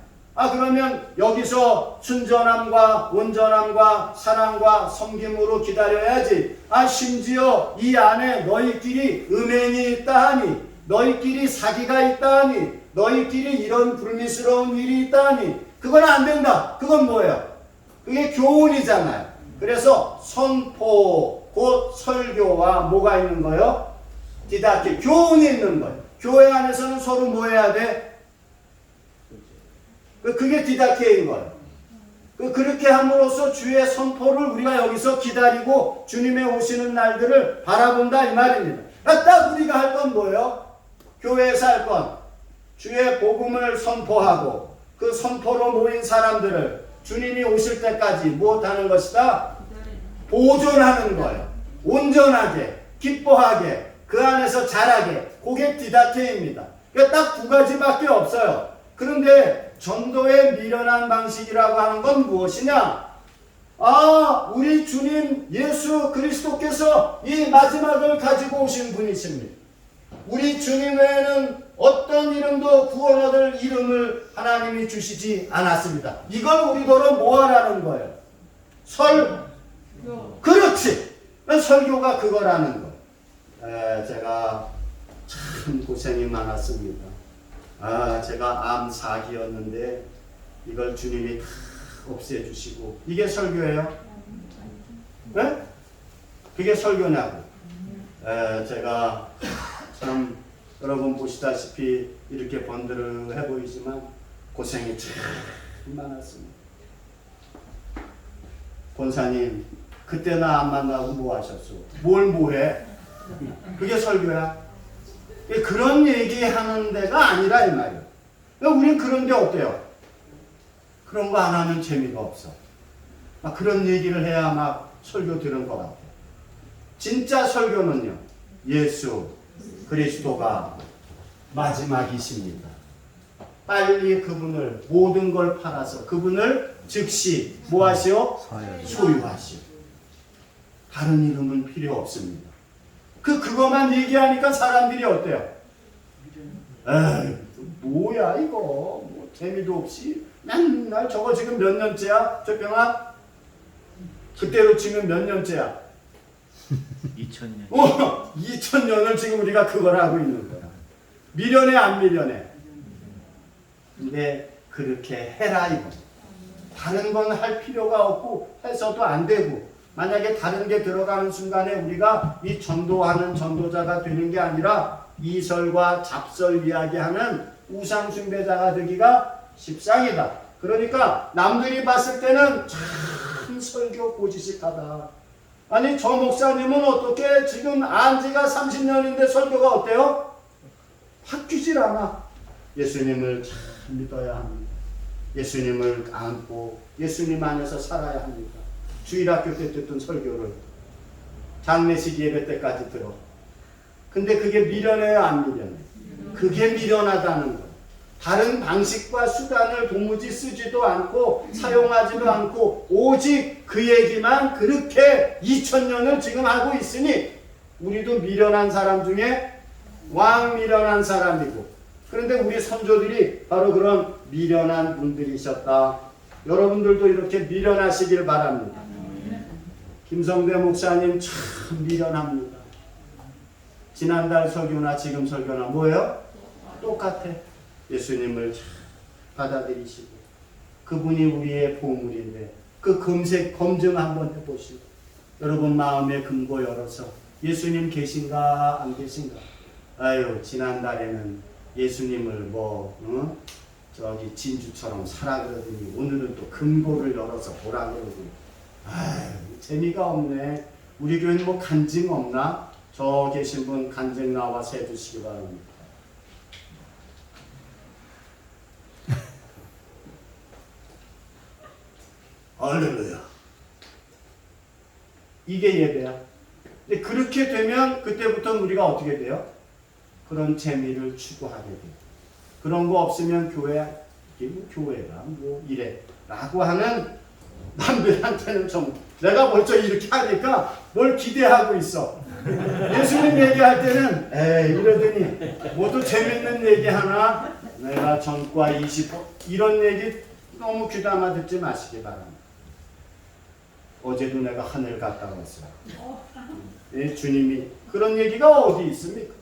그러면 여기서 순전함과 온전함과 사랑과 섬김으로 기다려야지. 심지어 이 안에 너희끼리 음행이 있다 하니, 너희끼리 사기가 있다 하니, 너희끼리 이런 불미스러운 일이 있다 하니, 그건 안 된다. 그건 뭐예요? 그게 교훈이잖아요. 그래서 선포, 곧 설교와 뭐가 있는 거예요? 디다케, 교훈이 있는 거예요. 교회 안에서는 서로 뭐 해야 돼? 그게 디다케인 거예요. 그렇게 함으로써 주의 선포를 우리가 여기서 기다리고 주님의 오시는 날들을 바라본다 이 말입니다. 딱 우리가 할 건 뭐예요? 교회에서 할 건 주의 복음을 선포하고 그 선포로 모인 사람들을 주님이 오실 때까지 무엇하는 것이다? 보존하는 거예요. 온전하게, 기뻐하게, 그 안에서 자라게. 그게 디다케입니다. 그러니까 딱 두 가지밖에 없어요. 그런데 전도에 미련한 방식이라고 하는 건 무엇이냐? 우리 주님 예수 그리스도께서 이 마지막을 가지고 오신 분이십니다. 우리 주님 외에는 어떤 이름도 구원 얻을 이름을 하나님이 주시지 않았습니다. 이걸 우리더러 뭐 하라는 거예요? 그렇지! 설교가 그거라는 거예요. 제가 참 고생이 많았습니다. 제가 암 4기였는데 이걸 주님이 다 없애주시고, 이게 설교예요? 그게 설교냐고. 제가 참 여러분 보시다시피 이렇게 번드르해 보이지만 고생이 참 많았습니다. 권사님 그때 나 안 만나고 뭐 하셨어? 뭘 뭐해? 그게 설교야? 그런 얘기하는 데가 아니라 이 말이에요. 우린 그런데 어때요? 그런 거 안 하면 재미가 없어. 막 그런 얘기를 해야 막 설교 들은 것 같아. 진짜 설교는요, 예수 그리스도가 마지막이십니다. 빨리 그분을 모든 걸 팔아서 그분을 즉시 뭐 하시오? 소유하시오. 다른 이름은 필요 없습니다. 그거만 얘기하니까 사람들이 어때요? 에이, 뭐야 이거? 뭐 재미도 없이 맨날 저거 지금 몇 년째야? 조평아? 그때로 치면 몇 년째야? 2000년. 2000년을 지금 우리가 그걸 하고 있는 거야. 미련해 안 미련해? 근데 그렇게 해라 이거. 다른 건 할 필요가 없고 해서도 안 되고, 만약에 다른 게 들어가는 순간에 우리가 이 전도하는 전도자가 되는 게 아니라 이설과 잡설 이야기하는 우상 숭배자가 되기가 십상이다. 그러니까 남들이 봤을 때는 참 설교 고지식하다. 아니 저 목사님은 어떻게 지금 안지가 30년인데 설교가 어때요? 바뀌질 않아. 예수님을 참 믿어야 합니다. 예수님을 안고 예수님 안에서 살아야 합니다. 주일학교 때 듣던 설교를 장례식 예배 때까지 들어. 근데 그게 미련해요 안 미련해? 그게 미련하다는 거. 다른 방식과 수단을 도무지 쓰지도 않고 사용하지도 않고 오직 그 얘기만 그렇게 2000년을 지금 하고 있으니 우리도 미련한 사람 중에 왕미련한 사람이고, 그런데 우리 선조들이 바로 그런 미련한 분들이셨다. 여러분들도 이렇게 미련하시길 바랍니다. 김성대 목사님 참 미련합니다. 지난달 설교나 지금 설교나 뭐예요? 똑같아. 예수님을 참 받아들이시고 그분이 우리의 보물인데 그 검증 한번 해보시고 여러분 마음의 금고 열어서 예수님 계신가 안 계신가? 아유 지난달에는 예수님을 저기 진주처럼 사라 그러더니 오늘은 또 금고를 열어서 보라 그러더니 아유 재미가 없네. 우리 교회는 뭐 간증 없나? 저 계신 분 간증 나와서 해주시기 바랍니다. 할렐루야. 이게 예배야. 근데 그렇게 되면 그때부터 우리가 어떻게 돼요? 그런 재미를 추구하게 돼요. 그런 거 없으면 교회가 뭐 이래 라고 하는 남들한테는 좀 내가 벌써 이렇게 하니까 뭘 기대하고 있어. 예수님 얘기할 때는 에이 이러더니 뭐 또 재밌는 얘기 하나 내가 전과 20 이런 얘기 너무 귀담아 듣지 마시기 바랍니다. 어제도 내가 하늘 갔다 왔어요. 주님이 그런 얘기가 어디 있습니까?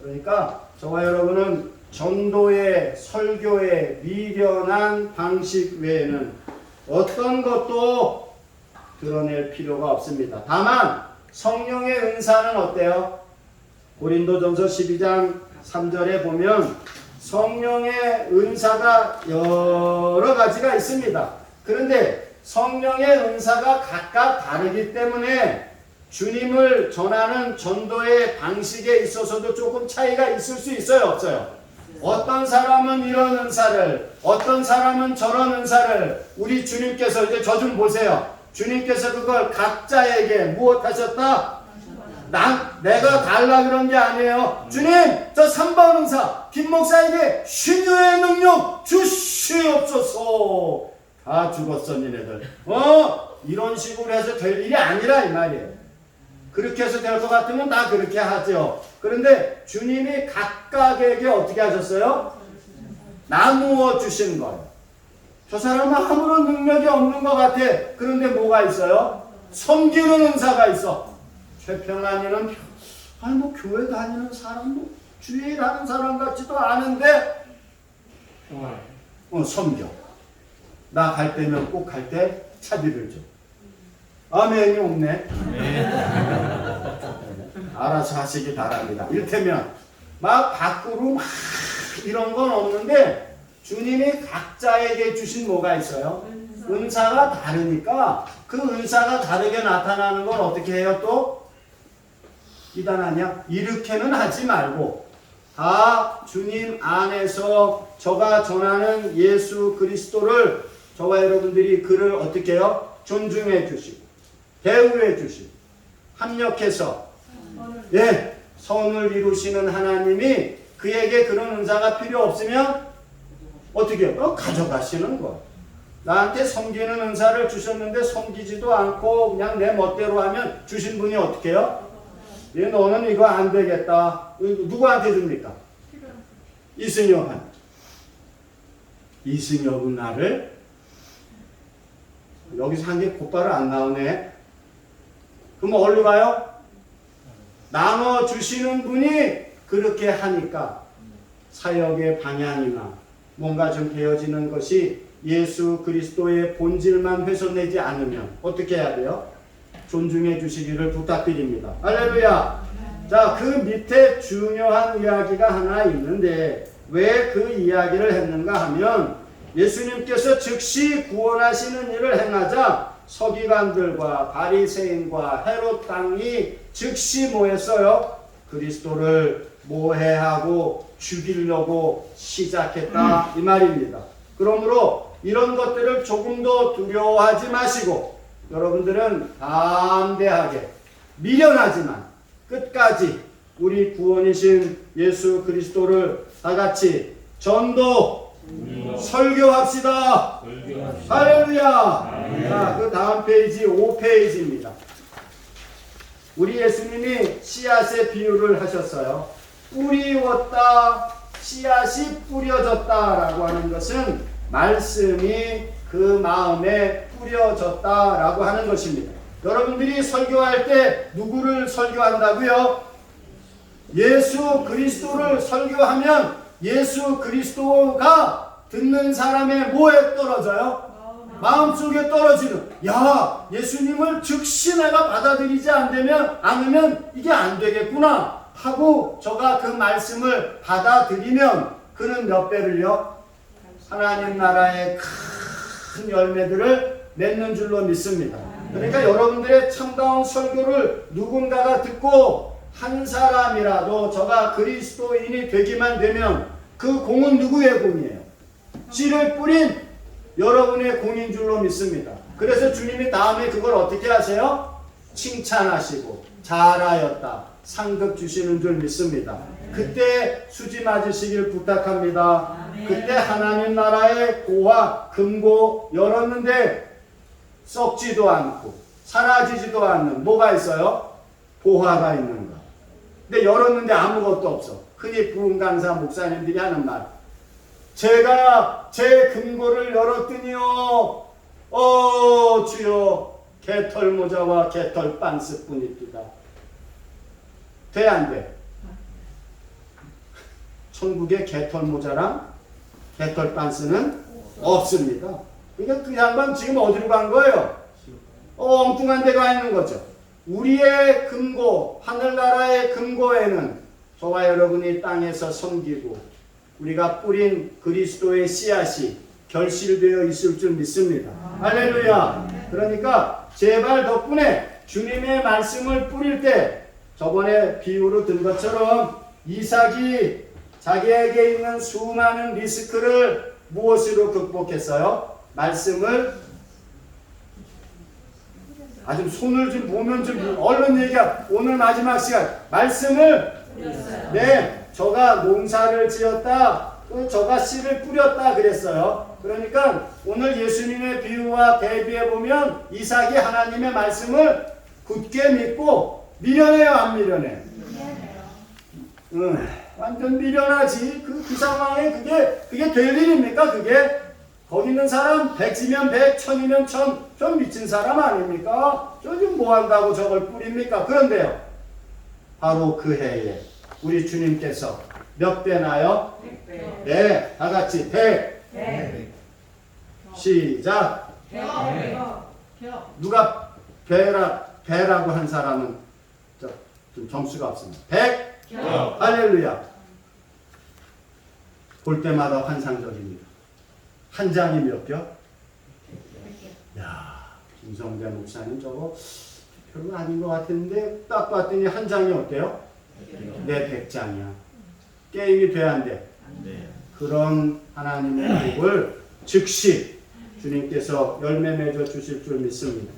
그러니까 저와 여러분은 전도의 설교의 미련한 방식 외에는 어떤 것도 드러낼 필요가 없습니다. 다만 성령의 은사는 어때요? 고린도전서 12장 3절에 보면 성령의 은사가 여러 가지가 있습니다. 그런데 성령의 은사가 각각 다르기 때문에 주님을 전하는 전도의 방식에 있어서도 조금 차이가 있을 수 있어요, 없어요? 어떤 사람은 이런 은사를, 어떤 사람은 저런 은사를 우리 주님께서 이제 저 좀 보세요. 주님께서 그걸 각자에게 무엇 하셨다? 내가 달라 그런 게 아니에요. 주님, 저 3번 은사 김 목사에게 신유의 능력 주시옵소서. 다 죽었어 니네들. 이런 식으로 해서 될 일이 아니라 이 말이에요. 그렇게 해서 될 것 같으면 다 그렇게 하죠. 그런데 주님이 각각에게 어떻게 하셨어요? 나누어 주신 거예요. 저 사람은 아무런 능력이 없는 것 같아. 그런데 뭐가 있어요? 섬기는 은사가 있어. 최평안이는 뭐 교회 다니는 사람, 뭐 주일 하는 사람 같지도 않은데 섬겨. 나 갈 때면 꼭 갈 때 차비를 줘. 아멘이 없네. 알아서 하시기 바랍니다. 이를테면 막 밖으로 막 이런 건 없는데 주님이 각자에게 주신 뭐가 있어요? 은사가 다르니까 그 은사가 다르게 나타나는 걸 어떻게 해요? 또 이단 아니야? 이렇게는 하지 말고 다 주님 안에서 저가 전하는 예수 그리스도를 저와 여러분들이 그를 어떻게 해요? 존중해 주시고 대우해 주시고 합력해서 선을 이루시는 하나님이 그에게 그런 은사가 필요 없으면 어떻게 해요? 가져가시는 거예요. 나한테 섬기는 은사를 주셨는데 섬기지도 않고 그냥 내 멋대로 하면 주신 분이 어떻게 해요? 너는 이거 안 되겠다. 누구한테 줍니까? 이승엽한테. 이승엽은 나를 여기서 한 게 곧바로 안 나오네. 그럼 어디로 가요? 나눠주시는 분이 그렇게 하니까 사역의 방향이나 뭔가 좀 되어지는 것이 예수 그리스도의 본질만 훼손되지 않으면 어떻게 해야 돼요? 존중해 주시기를 부탁드립니다. 할렐루야. 자, 그 밑에 중요한 이야기가 하나 있는데 왜 그 이야기를 했는가 하면 예수님께서 즉시 구원하시는 일을 행하자 서기관들과 바리새인과 헤롯 당이 즉시 뭐 했어요? 그리스도를 모해하고 죽이려고 시작했다 이 말입니다. 그러므로 이런 것들을 조금도 두려워하지 마시고 여러분들은 담대하게 미련하지만 끝까지 우리 구원이신 예수 그리스도를 다같이 전도 설교합시다. 할렐루야. 자, 그 다음 페이지 5페이지입니다. 우리 예수님이 씨앗의 비유를 하셨어요. 뿌리웠다, 씨앗이 뿌려졌다라고 하는 것은 말씀이 그 마음에 뿌려졌다라고 하는 것입니다. 여러분들이 설교할 때 누구를 설교한다고요? 예수 그리스도를 설교하면 예수 그리스도가 듣는 사람의 뭐에 떨어져요? 마음속에 떨어지는. 야, 예수님을 즉시 내가 받아들이지 않으면 이게 안 되겠구나 하고 저가 그 말씀을 받아들이면 그는 몇 배를요? 하나님 나라의 큰 열매들을 맺는 줄로 믿습니다. 그러니까 여러분들의 참다운 설교를 누군가가 듣고 한 사람이라도 저가 그리스도인이 되기만 되면 그 공은 누구의 공이에요? 씨를 뿌린 여러분의 공인 줄로 믿습니다. 그래서 주님이 다음에 그걸 어떻게 하세요? 칭찬하시고 잘하였다 상급 주시는 줄 믿습니다. 그때 수지 맞으시길 부탁합니다. 그때 하나님 나라의 고와 금고 열었는데 썩지도 않고 사라지지도 않는 뭐가 있어요? 보화가 있는 것. 근데 열었는데 아무것도 없어. 흔히 부흥강사 목사님들이 하는 말. 제가 제 금고를 열었더니요. 주여 개털 모자와 개털 빤스뿐입니다. 돼 안 돼? 천국에 개털 모자랑 개털 빤스는 없습니다. 그러니까 그 양반 지금 어디로 간 거예요? 엉뚱한 데 가 있는 거죠. 우리의 금고, 하늘나라의 금고에는 저와 여러분이 땅에서 섬기고 우리가 뿌린 그리스도의 씨앗이 결실되어 있을 줄 믿습니다. 할렐루야. 그러니까 제발 덕분에 주님의 말씀을 뿌릴 때 저번에 비유로 든 것처럼 이삭이 자기에게 있는 수많은 리스크를 무엇으로 극복했어요? 말씀을 좀 손을 좀 보면 좀 얼른 얘기하. 오늘 마지막 시간 말씀을 네, 저가 농사를 지었다. 또 저가 씨를 뿌렸다 그랬어요. 그러니까 오늘 예수님의 비유와 대비해 보면 이삭이 하나님의 말씀을 굳게 믿고 미련해요, 안 미련해? 완전 미련하지. 그 상황에 그게 될 일입니까? 그게 거기 있는 사람 100이면 100, 1000이면 1000, 좀 미친 사람 아닙니까? 저 지금 뭐 한다고 저걸 뿌립니까? 그런데요, 바로 그 해에 우리 주님께서 몇 배나요? 100배. 네, 다 같이 100. 시작. 누가 배라고 한 사람은 좀 점수가 없습니다. 100. 할렐루야. 볼 때마다 환상적입니다. 한 장이 몇 겨? 야, 김성대 목사님 저거 별로 아닌 것 같은데 딱 봤더니 한 장이 어때요? 네, 100장이야. 게임이 돼 안 돼? 네. 그런 하나님의 복을 즉시 주님께서 열매 맺어 주실 줄 믿습니다.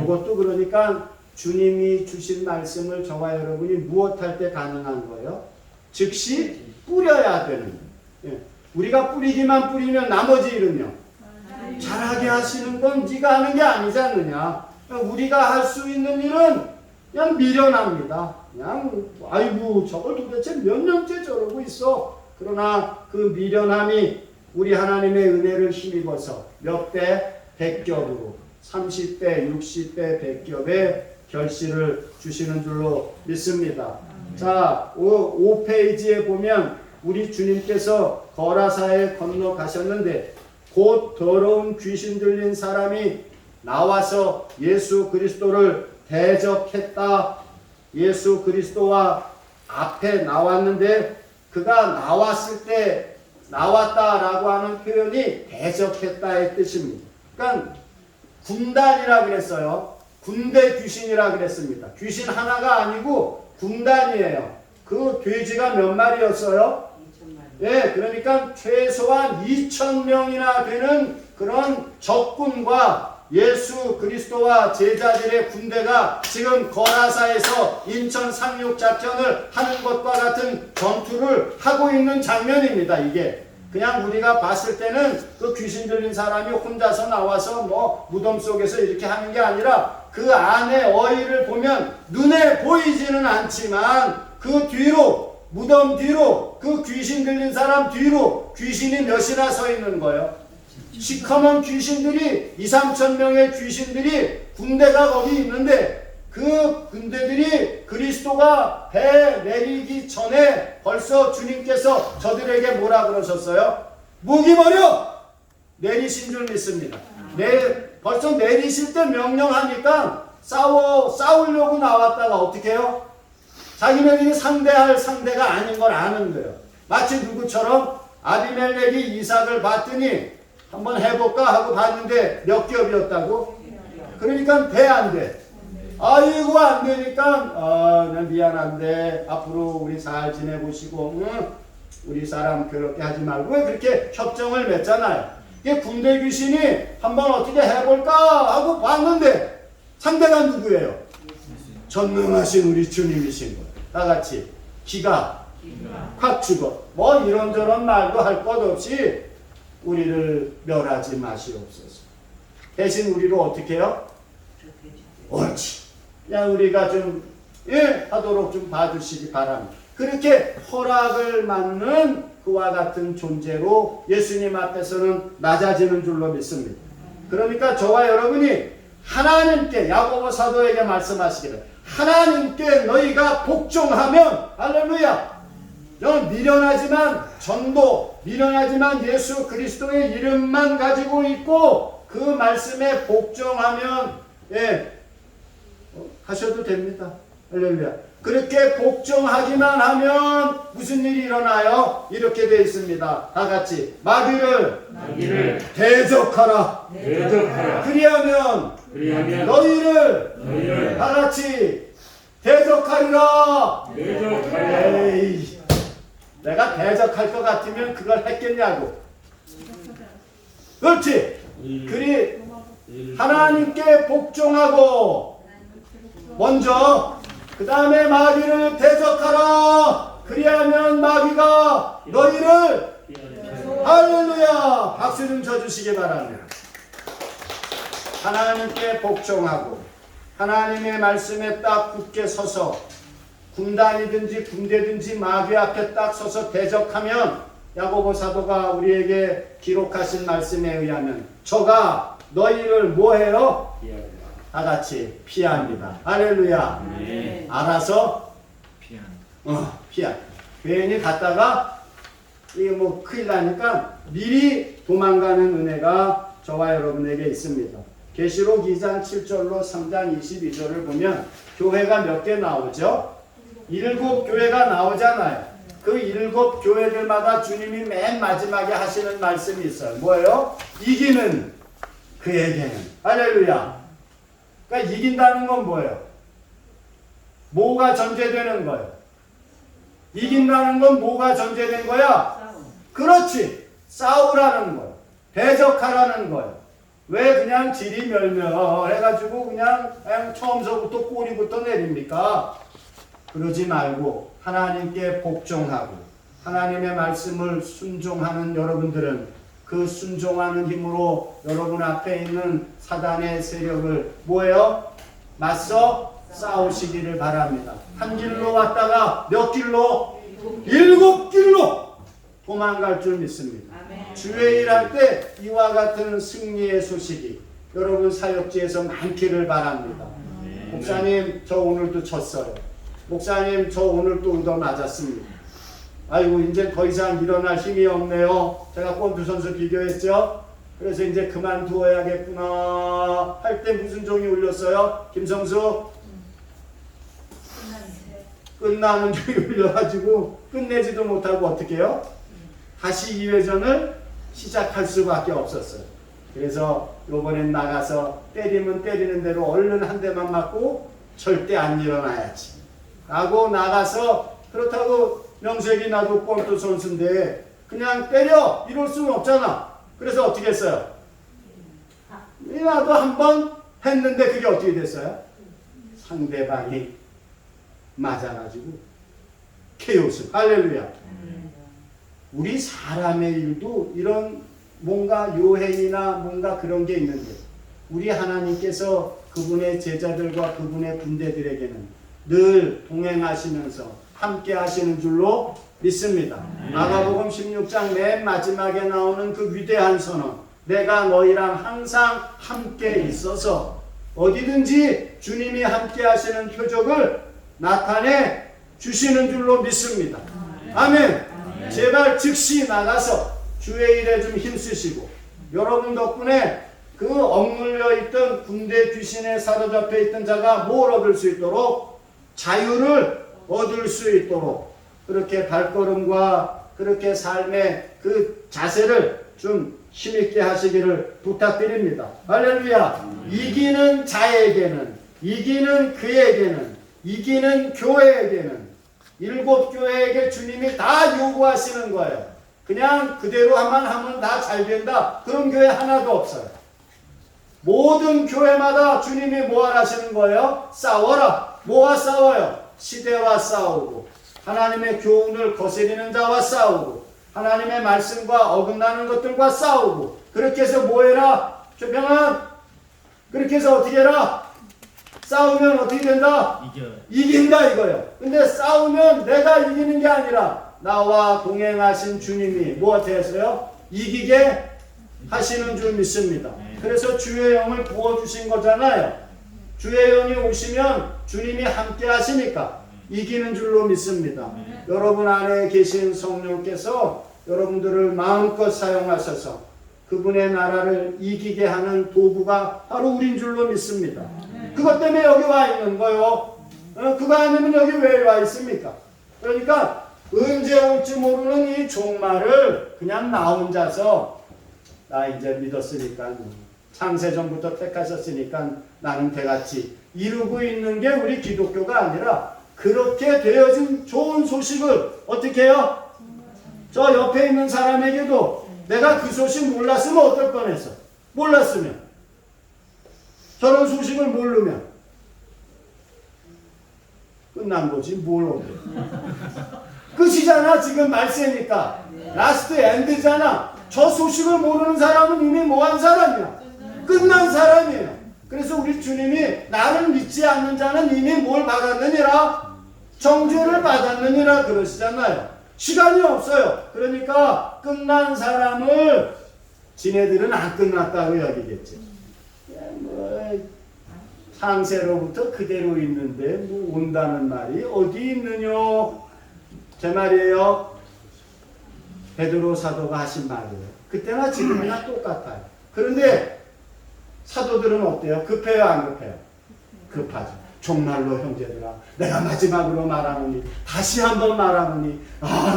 이것도 그러니까 주님이 주신 말씀을 저와 여러분이 무엇할 때 가능한 거예요? 즉시 뿌려야 되는 거예요. 우리가 뿌리기만 뿌리면 나머지 일은요. 잘하게 하시는 건 네가 하는 게 아니지 않느냐. 우리가 할 수 있는 일은 그냥 미련합니다. 그냥 아이고 저걸 도대체 몇 년째 저러고 있어. 그러나 그 미련함이 우리 하나님의 은혜를 힘입어서 몇 배? 100겹으로 30배, 60배, 100겹의 결실을 주시는 줄로 믿습니다. 자, 5페이지에 보면 우리 주님께서 거라사에 건너가셨는데 곧 더러운 귀신 들린 사람이 나와서 예수 그리스도를 대적했다. 예수 그리스도와 앞에 나왔는데 그가 나왔을 때 나왔다라고 하는 표현이 대적했다의 뜻입니다. 그러니까 군단이라 그랬어요. 군대 귀신이라 그랬습니다. 귀신 하나가 아니고 군단이에요. 그 돼지가 몇 마리였어요? 2,000마리. 예, 그러니까 최소한 2,000명이나 되는 그런 적군과 예수 그리스도와 제자들의 군대가 지금 거라사에서 인천 상륙 작전을 하는 것과 같은 전투를 하고 있는 장면입니다. 이게 그냥 우리가 봤을 때는 그 귀신 들린 사람이 혼자서 나와서 뭐 무덤 속에서 이렇게 하는 게 아니라 그 안에 어휘를 보면 눈에 보이지는 않지만 그 뒤로 무덤 뒤로 그 귀신 들린 사람 뒤로 귀신이 몇이나 서 있는 거예요. 시커먼 귀신들이 2-3천 명의 귀신들이 군대가 거기 있는데 그 군대들이 그리스도가 배 내리기 전에 벌써 주님께서 저들에게 뭐라 그러셨어요? 무기 버려! 내리신 줄 믿습니다. 벌써 내리실 때 명령하니까 싸우려고 나왔다가 어떻게 해요? 자기네들이 상대할 상대가 아닌 걸 아는 거예요. 마치 누구처럼 아비멜렉이 이삭을 봤더니 한번 해볼까 하고 봤는데 몇 겹이었다고? 그러니까 돼 안 돼? 아이고 안 되니까 난 미안한데 앞으로 우리 잘 지내보시고 우리 사람 그렇게 하지 말고 왜 그렇게 협정을 맺잖아요. 이게 군대 귀신이 한번 어떻게 해볼까 하고 봤는데 상대가 누구예요? 전능하신 우리 주님이신 거예요. 다 같이 기가 확 죽어. 뭐 이런저런 말도 할 것 없이 우리를 멸하지 마시옵소서. 대신 우리로 어떻게 해요? 옳지. 그냥 우리가 좀 하도록 좀 봐주시기 바랍니다. 그렇게 허락을 받는 그와 같은 존재로 예수님 앞에서는 낮아지는 줄로 믿습니다. 그러니까 저와 여러분이 하나님께 야고보 사도에게 말씀하시기를 하나님께 너희가 복종하면 할렐루야. 너는 미련하지만 전도, 미련하지만 예수 그리스도의 이름만 가지고 있고 그 말씀에 복종하면 하셔도 됩니다. 할렐루야. 그렇게 복종하기만 하면 무슨 일이 일어나요? 이렇게 되어 있습니다. 다 같이 마귀를 대적하라. 그리하면 너희를 다 같이 대적하리라. 에이, 내가 대적할 것 같으면 그걸 했겠냐고. 그렇지. 그리 하나님께 복종하고 먼저 그 다음에 마귀를 대적하라. 그리하면 마귀가 너희를 할렐루야. 박수 좀 쳐주시기 바랍니다. 하나님께 복종하고 하나님의 말씀에 딱 굳게 서서 군단이든지 군대든지 마귀 앞에 딱 서서 대적하면 야고보 사도가 우리에게 기록하신 말씀에 의하면 저가 너희를 뭐해요? 다 같이 피합니다. 할렐루야. 네. 알아서 피하. 괜히 갔다가 이게 뭐 큰일 나니까 미리 도망가는 은혜가 저와 여러분에게 있습니다. 계시록 2장 7절로 3장 22절을 보면 교회가 몇 개 나오죠? 7 교회가 나오잖아요. 그 7 교회들마다 주님이 맨 마지막에 하시는 말씀이 있어요. 뭐예요? 이기는 그에게는. 할렐루야. 그러니까 이긴다는 건 뭐예요? 뭐가 전제되는 거예요? 이긴다는 건 뭐가 전제된 거야? 그렇지. 싸우라는 거예요. 대적하라는 거예요. 왜 그냥 지리멸멸해가지고 그냥 처음서부터 꼬리부터 내립니까? 그러지 말고 하나님께 복종하고 하나님의 말씀을 순종하는 여러분들은 그 순종하는 힘으로 여러분 앞에 있는 사단의 세력을 뭐예요? 맞서 싸우시기를 바랍니다. 한 길로 왔다가 몇 길로? 7 길로 도망갈 줄 믿습니다. 주의 일할 때 이와 같은 승리의 소식이 여러분 사역지에서 많기를 바랍니다. 목사님 저 오늘도 졌어요. 목사님 저 오늘 또 얻어 맞았습니다. 아이고 이제 더 이상 일어날 힘이 없네요. 제가 골프 선수 비교했죠. 그래서 이제 그만두어야겠구나 할 때 무슨 종이 울렸어요? 김성수? 끝나는 종이 울려가지고 끝내지도 못하고 어떻게 해요? 다시 2회전을 시작할 수밖에 없었어요. 그래서 요번엔 나가서 때리면 때리는 대로 얼른 한 대만 맞고 절대 안 일어나야지 라고 나가서, 그렇다고 명색이 나도 골프 선수인데 그냥 때려 이럴 수는 없잖아. 그래서 어떻게 했어요? 나도 한 번 했는데 그게 어떻게 됐어요? 상대방이 맞아가지고 케이오스. 할렐루야. 우리 사람의 일도 이런 뭔가 요행이나 뭔가 그런 게 있는데 우리 하나님께서 그분의 제자들과 그분의 군대들에게는 늘 동행하시면서 함께 하시는 줄로 믿습니다. 마가복음 16장 맨 마지막에 나오는 그 위대한 선언, 내가 너희랑 항상 함께 있어서 어디든지 주님이 함께 하시는 표적을 나타내 주시는 줄로 믿습니다. 아멘. 제발 즉시 나가서 주의 일에 좀 힘쓰시고 여러분 덕분에 그 억눌려 있던 군대 귀신에 사로잡혀 있던 자가 뭘 얻을 수 있도록? 자유를 얻을 수 있도록 그렇게 발걸음과 그렇게 삶의 그 자세를 좀 힘있게 하시기를 부탁드립니다. 할렐루야. 이기는 자에게는, 이기는 그에게는, 이기는 교회에게는 7 교회에게 주님이 다 요구하시는 거예요. 그냥 그대로 하면 다 잘 된다. 그런 교회 하나도 없어요. 모든 교회마다 주님이 뭐 하시는 거예요? 싸워라. 뭐와 싸워요? 시대와 싸우고 하나님의 교훈을 거스리는 자와 싸우고 하나님의 말씀과 어긋나는 것들과 싸우고, 그렇게 해서 뭐 해라? 최평안 그렇게 해서 어떻게 해라? 싸우면 어떻게 된다? 이긴다 이거예요. 근데 싸우면 내가 이기는 게 아니라 나와 동행하신 주님이 뭐한테 했어요? 이기게 하시는 줄 믿습니다. 그래서 주의 영을 부어주신 거잖아요. 주의 영이 오시면 주님이 함께 하시니까 이기는 줄로 믿습니다. 여러분 안에 계신 성령께서 여러분들을 마음껏 사용하셔서 그분의 나라를 이기게 하는 도구가 바로 우린 줄로 믿습니다. 그것 때문에 여기 와 있는 거요. 그거 아니면 여기 왜 와 있습니까? 그러니까 언제 올지 모르는 이 종말을 그냥 나 혼자서 나 이제 믿었으니까 창세전부터 택하셨으니까 나는 대같이 이루고 있는 게 우리 기독교가 아니라 그렇게 되어진 좋은 소식을 어떻게 해요? 저 옆에 있는 사람에게도 내가 그 소식 몰랐으면 어떨 뻔했어. 몰랐으면 저런 소식을 모르면 끝난 거지 뭘 어때. 끝이잖아. 지금 말세니까 라스트 엔드잖아. 저 소식을 모르는 사람은 이미 뭐한 사람이야? 끝난 사람이에요. 그래서 우리 주님이 나를 믿지 않는 자는 이미 뭘 받았느니라? 정죄를 받았느니라 그러시잖아요. 시간이 없어요. 그러니까 끝난 사람을 지네들은 안 끝났다고 여기겠지. 창세로부터 그대로 있는데 뭐 온다는 말이 어디 있느냐? 제 말이에요. 베드로 사도가 하신 말이에요. 그때나 지금이나 똑같아요. 그런데 사도들은 어때요? 급해요, 안 급해요? 급하죠. 정말로 형제들아, 내가 마지막으로 말하노니, 다시 한번 말하노니,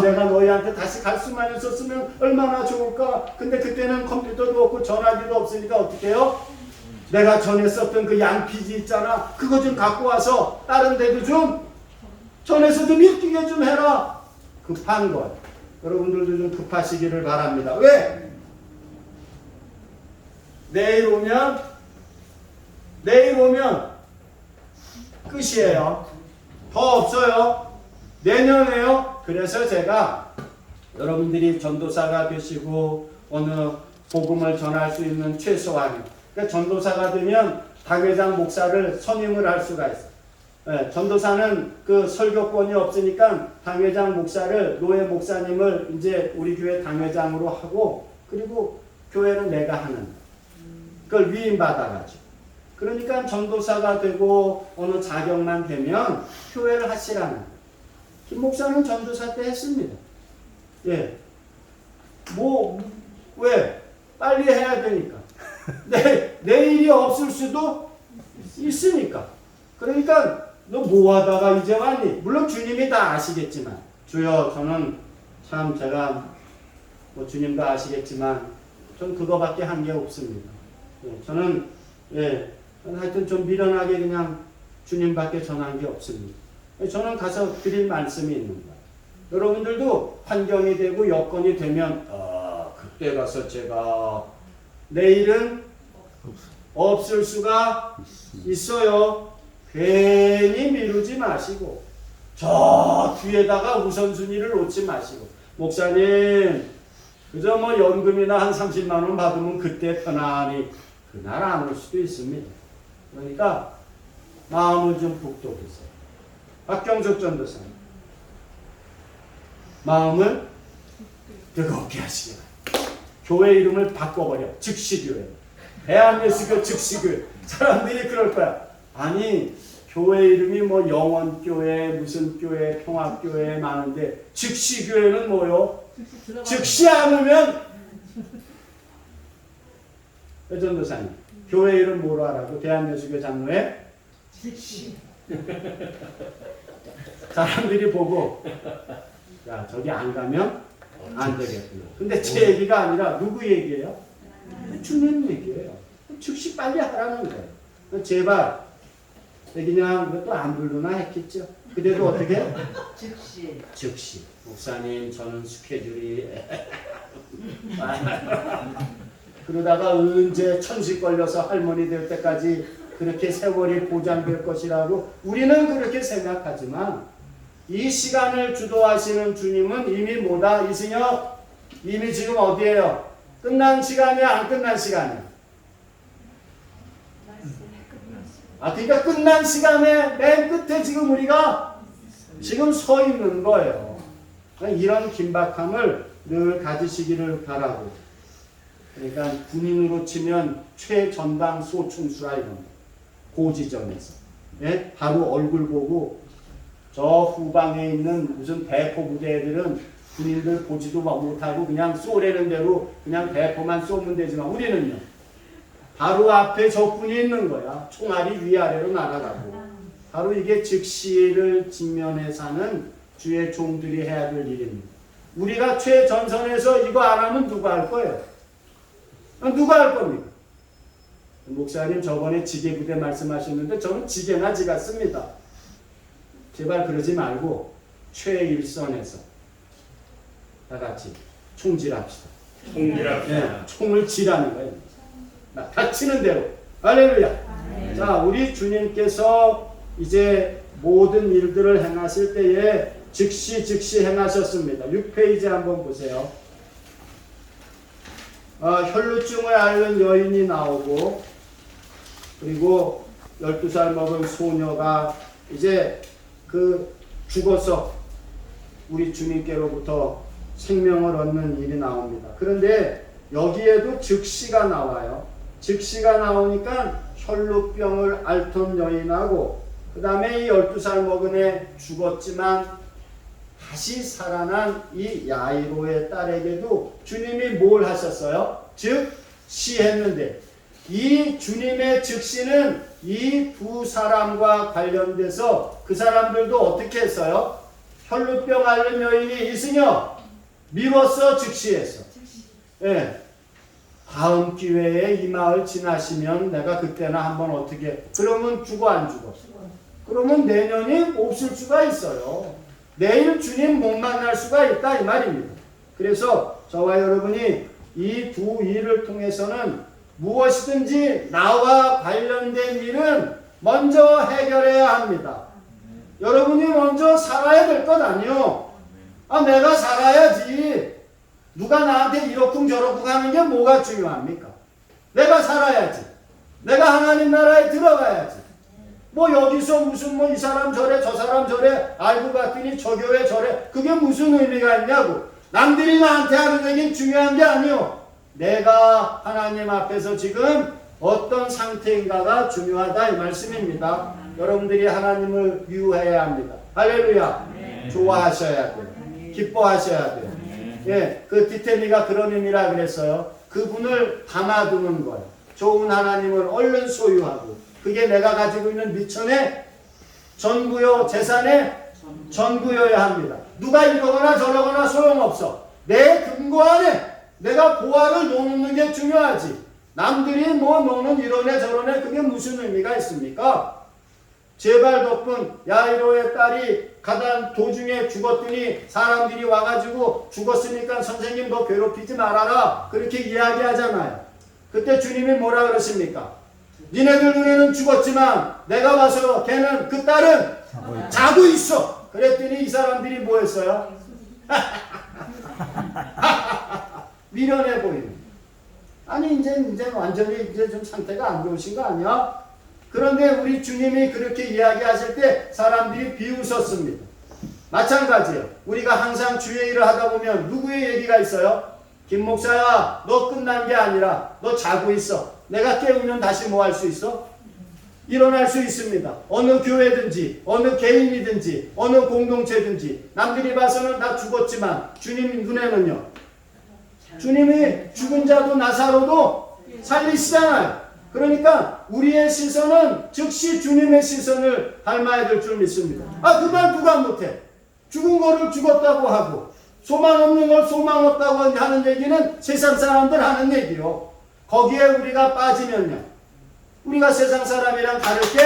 내가 너희한테 다시 갈 수만 있었으면 얼마나 좋을까. 근데 그때는 컴퓨터도 없고 전화기도 없으니까 어떻게 해요? 내가 전에 썼던 그 양피지 있잖아, 그거 좀 갖고 와서 다른 데도 좀 전에서 좀 읽히게 좀 해라. 급한 것. 여러분들도 좀 급하시기를 바랍니다. 왜? 내일 오면 끝이에요. 더 없어요. 내년에요. 그래서 제가 여러분들이 전도사가 되시고 어느 복음을 전할 수 있는 최소한, 그러니까 전도사가 되면 당회장 목사를 선임을 할 수가 있어요. 네, 전도사는 그 설교권이 없으니까 당회장 목사를, 노예 목사님을 이제 우리 교회 당회장으로 하고, 그리고 교회는 내가 하는, 그걸 위임받아가지고. 그러니까 전도사가 되고 어느 자격만 되면 교회를 하시라는. 김 목사는 전도사 때 했습니다. 예. 왜? 빨리 해야 되니까. 내일이 없을 수도 있으니까. 그러니까 너 뭐 하다가 이제 왔니? 물론 주님이 다 아시겠지만, 주여, 저는 참 제가 주님도 아시겠지만 전 그거밖에 한 게 없습니다. 저는 하여튼 좀 미련하게 그냥 주님밖에 전한 게 없습니다. 저는 가서 드릴 말씀이 있는 거예요. 여러분들도 환경이 되고 여건이 되면 그때 가서 제가, 내일은 없을 수가 있어요. 괜히 미루지 마시고 저 뒤에다가 우선순위를 놓지 마시고, 목사님 그저 연금이나 한 30만 원 받으면 그때 편안히, 그날 안 올 수도 있습니다. 그러니까 마음을 좀 북돋으세요. 박경숙 전도사님, 마음을 뜨겁게 하시기 바랍니다. 교회 이름을 바꿔버려. 즉시교회. 대한예수교 즉시교회. 사람들이 그럴 거야. 아니, 교회 이름이 영원교회, 무슨 교회, 평화교회 많은데 즉시교회는 뭐요? 즉시 않으면. 전도사님, 교회 이름 뭐로 하라고? 대한예수교 장로회? 즉시. 사람들이 보고, 야, 저기 안 가면 안 되겠구나. 근데 제 얘기가 아니라 누구 얘기예요? 주님 얘기예요. 즉시 빨리 하라는 거예요. 제발, 그냥 그것도 안 부르나 했겠죠. 그래도 어떻게 해요? 즉시. 목사님, 저는 스케줄이 그러다가 언제 천식 걸려서 할머니 될 때까지 그렇게 세월이 보장될 것이라고 우리는 그렇게 생각하지만, 이 시간을 주도하시는 주님은 이미 뭐다? 이승엽, 이미 지금 어디에요? 끝난 시간이야, 안 끝난 시간이야? 그러니까 끝난 시간에 맨 끝에 지금 우리가 지금 서 있는 거예요. 이런 긴박함을 늘 가지시기를 바라고. 그러니까 군인으로 치면 최전방 소총수라 이런 고지점에서, 바로 얼굴 보고, 저 후방에 있는 무슨 대포 부대들은 군인들 보지도 못하고 그냥 쏘려는 대로 그냥 대포만 쏘면 되지만, 우리는요, 바로 앞에 적군이 있는 거야. 총알이 위아래로 날아가고. 바로 이게 즉시를 직면해 사는 주의 종들이 해야 될 일입니다. 우리가 최전선에서 이거 안 하면 누가 할 거예요? 누가 할 겁니까? 목사님 저번에 지게부대 말씀하셨는데 저는 지게나 지가 씁니다. 제발 그러지 말고 최일선에서 다 같이 총질합시다. 총을 지라는 거예요. 다치는 대로. 할렐루야. 자, 우리 주님께서 이제 모든 일들을 행하실 때에 즉시 행하셨습니다. 6페이지 한번 보세요. 혈루증을 앓는 여인이 나오고, 그리고 12살 먹은 소녀가 이제 죽어서 우리 주님께로부터 생명을 얻는 일이 나옵니다. 그런데 여기에도 즉시가 나와요. 즉시가 나오니까 혈루병을 앓던 여인하고, 그 다음에 이 12살 먹은 애 죽었지만 다시 살아난 이 야이로의 딸에게도 주님이 뭘 하셨어요? 즉 시했는데, 이 주님의 즉시는 이 두 사람과 관련돼서 그 사람들도 어떻게 했어요? 혈루병 앓는 여인이 있으며 미뤘어 즉시했어. 예. 다음 기회에 이 마을 지나시면 내가 그때나 한번 어떻게, 그러면 죽어 안 죽어? 그러면 내년이 없을 수가 있어요. 내일 주님 못 만날 수가 있다 이 말입니다. 그래서 저와 여러분이 이 두 일을 통해서는 무엇이든지 나와 관련된 일은 먼저 해결해야 합니다. 여러분이 먼저 살아야 될 것 아니요. 내가 살아야지. 누가 나한테 이러쿵저러쿵 하는 게 뭐가 중요합니까? 내가 살아야지. 내가 하나님 나라에 들어가야지. 뭐 여기서 무슨 뭐 이 사람 저래 저 사람 저래 알고 봤더니 저 교회 저래, 그게 무슨 의미가 있냐고. 남들이 나한테 하는 얘기는 중요한 게 아니요. 내가 하나님 앞에서 지금 어떤 상태인가가 중요하다 이 말씀입니다. 여러분들이 하나님을 미워해야 합니다. 할렐루야. 좋아하셔야 돼요. 기뻐하셔야 돼요. 예, 그 디테미가 그런 의미라 그랬어요. 그분을 담아두는 거예요. 좋은 하나님을 얼른 소유하고, 그게 내가 가지고 있는 미천의 전부요, 재산의 전부여야 합니다. 누가 이러거나 저러거나 소용없어. 내 금고 안에 내가 보화를 놓는 게 중요하지. 남들이 뭐 너는 이러네 저러네, 그게 무슨 의미가 있습니까? 제발 덕분 야이로의 딸이 가다 도중에 죽었더니 사람들이 와가지고 죽었으니까 선생님 너 괴롭히지 말아라, 그렇게 이야기하잖아요. 그때 주님이 뭐라 그러십니까? 니네들 눈에는 죽었지만 내가 봐서 걔는, 그 딸은 자고 있어. 그랬더니 이 사람들이 뭐 했어요? 미련해 보이는. 아니 이제 완전히 이제 좀 상태가 안 좋으신 거 아니야? 그런데 우리 주님이 그렇게 이야기하실 때 사람들이 비웃었습니다. 마찬가지예요. 우리가 항상 주의 일을 하다 보면 누구의 얘기가 있어요? 김 목사야, 너 끝난 게 아니라 너 자고 있어. 내가 깨우면 다시 뭐 할 수 있어? 일어날 수 있습니다. 어느 교회든지 어느 개인이든지 어느 공동체든지 남들이 봐서는 나 죽었지만 주님 눈에는요, 주님이 죽은 자도 나사로도 살리시잖아요. 그러니까 우리의 시선은 즉시 주님의 시선을 닮아야 될 줄 믿습니다. 그 말 누가 못해? 죽은 거를 죽었다고 하고 소망 없는 걸 소망 없다고 하는 얘기는 세상 사람들 하는 얘기요. 거기에 우리가 빠지면요, 우리가 세상 사람이랑 다를 게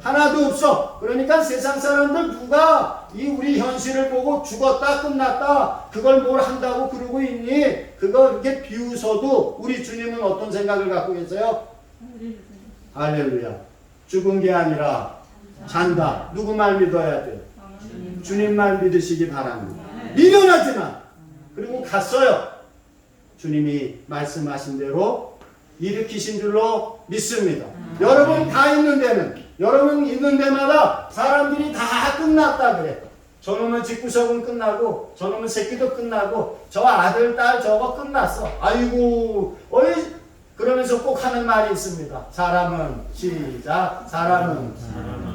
하나도 없어. 그러니까 세상 사람들 누가 이 우리 현실을 보고 죽었다 끝났다 그걸 뭘 한다고 그러고 있니? 그거 이렇게 비웃어도 우리 주님은 어떤 생각을 갖고 계세요? 할렐루야. 죽은 게 아니라 잔다. 누구 말 믿어야 돼요? 주님 말 믿으시기 바랍니다. 미련하지만 그리고 갔어요. 주님이 말씀하신 대로 일으키신 줄로 믿습니다. 여러분 다 있는 데는, 여러분 있는 데마다 사람들이 다 끝났다 그래. 저놈의 집구석은 끝나고 저놈의 새끼도 끝나고 저 아들 딸 저거 끝났어. 아이고 어이, 그러면서 꼭 하는 말이 있습니다. 사람은 시작. 사람은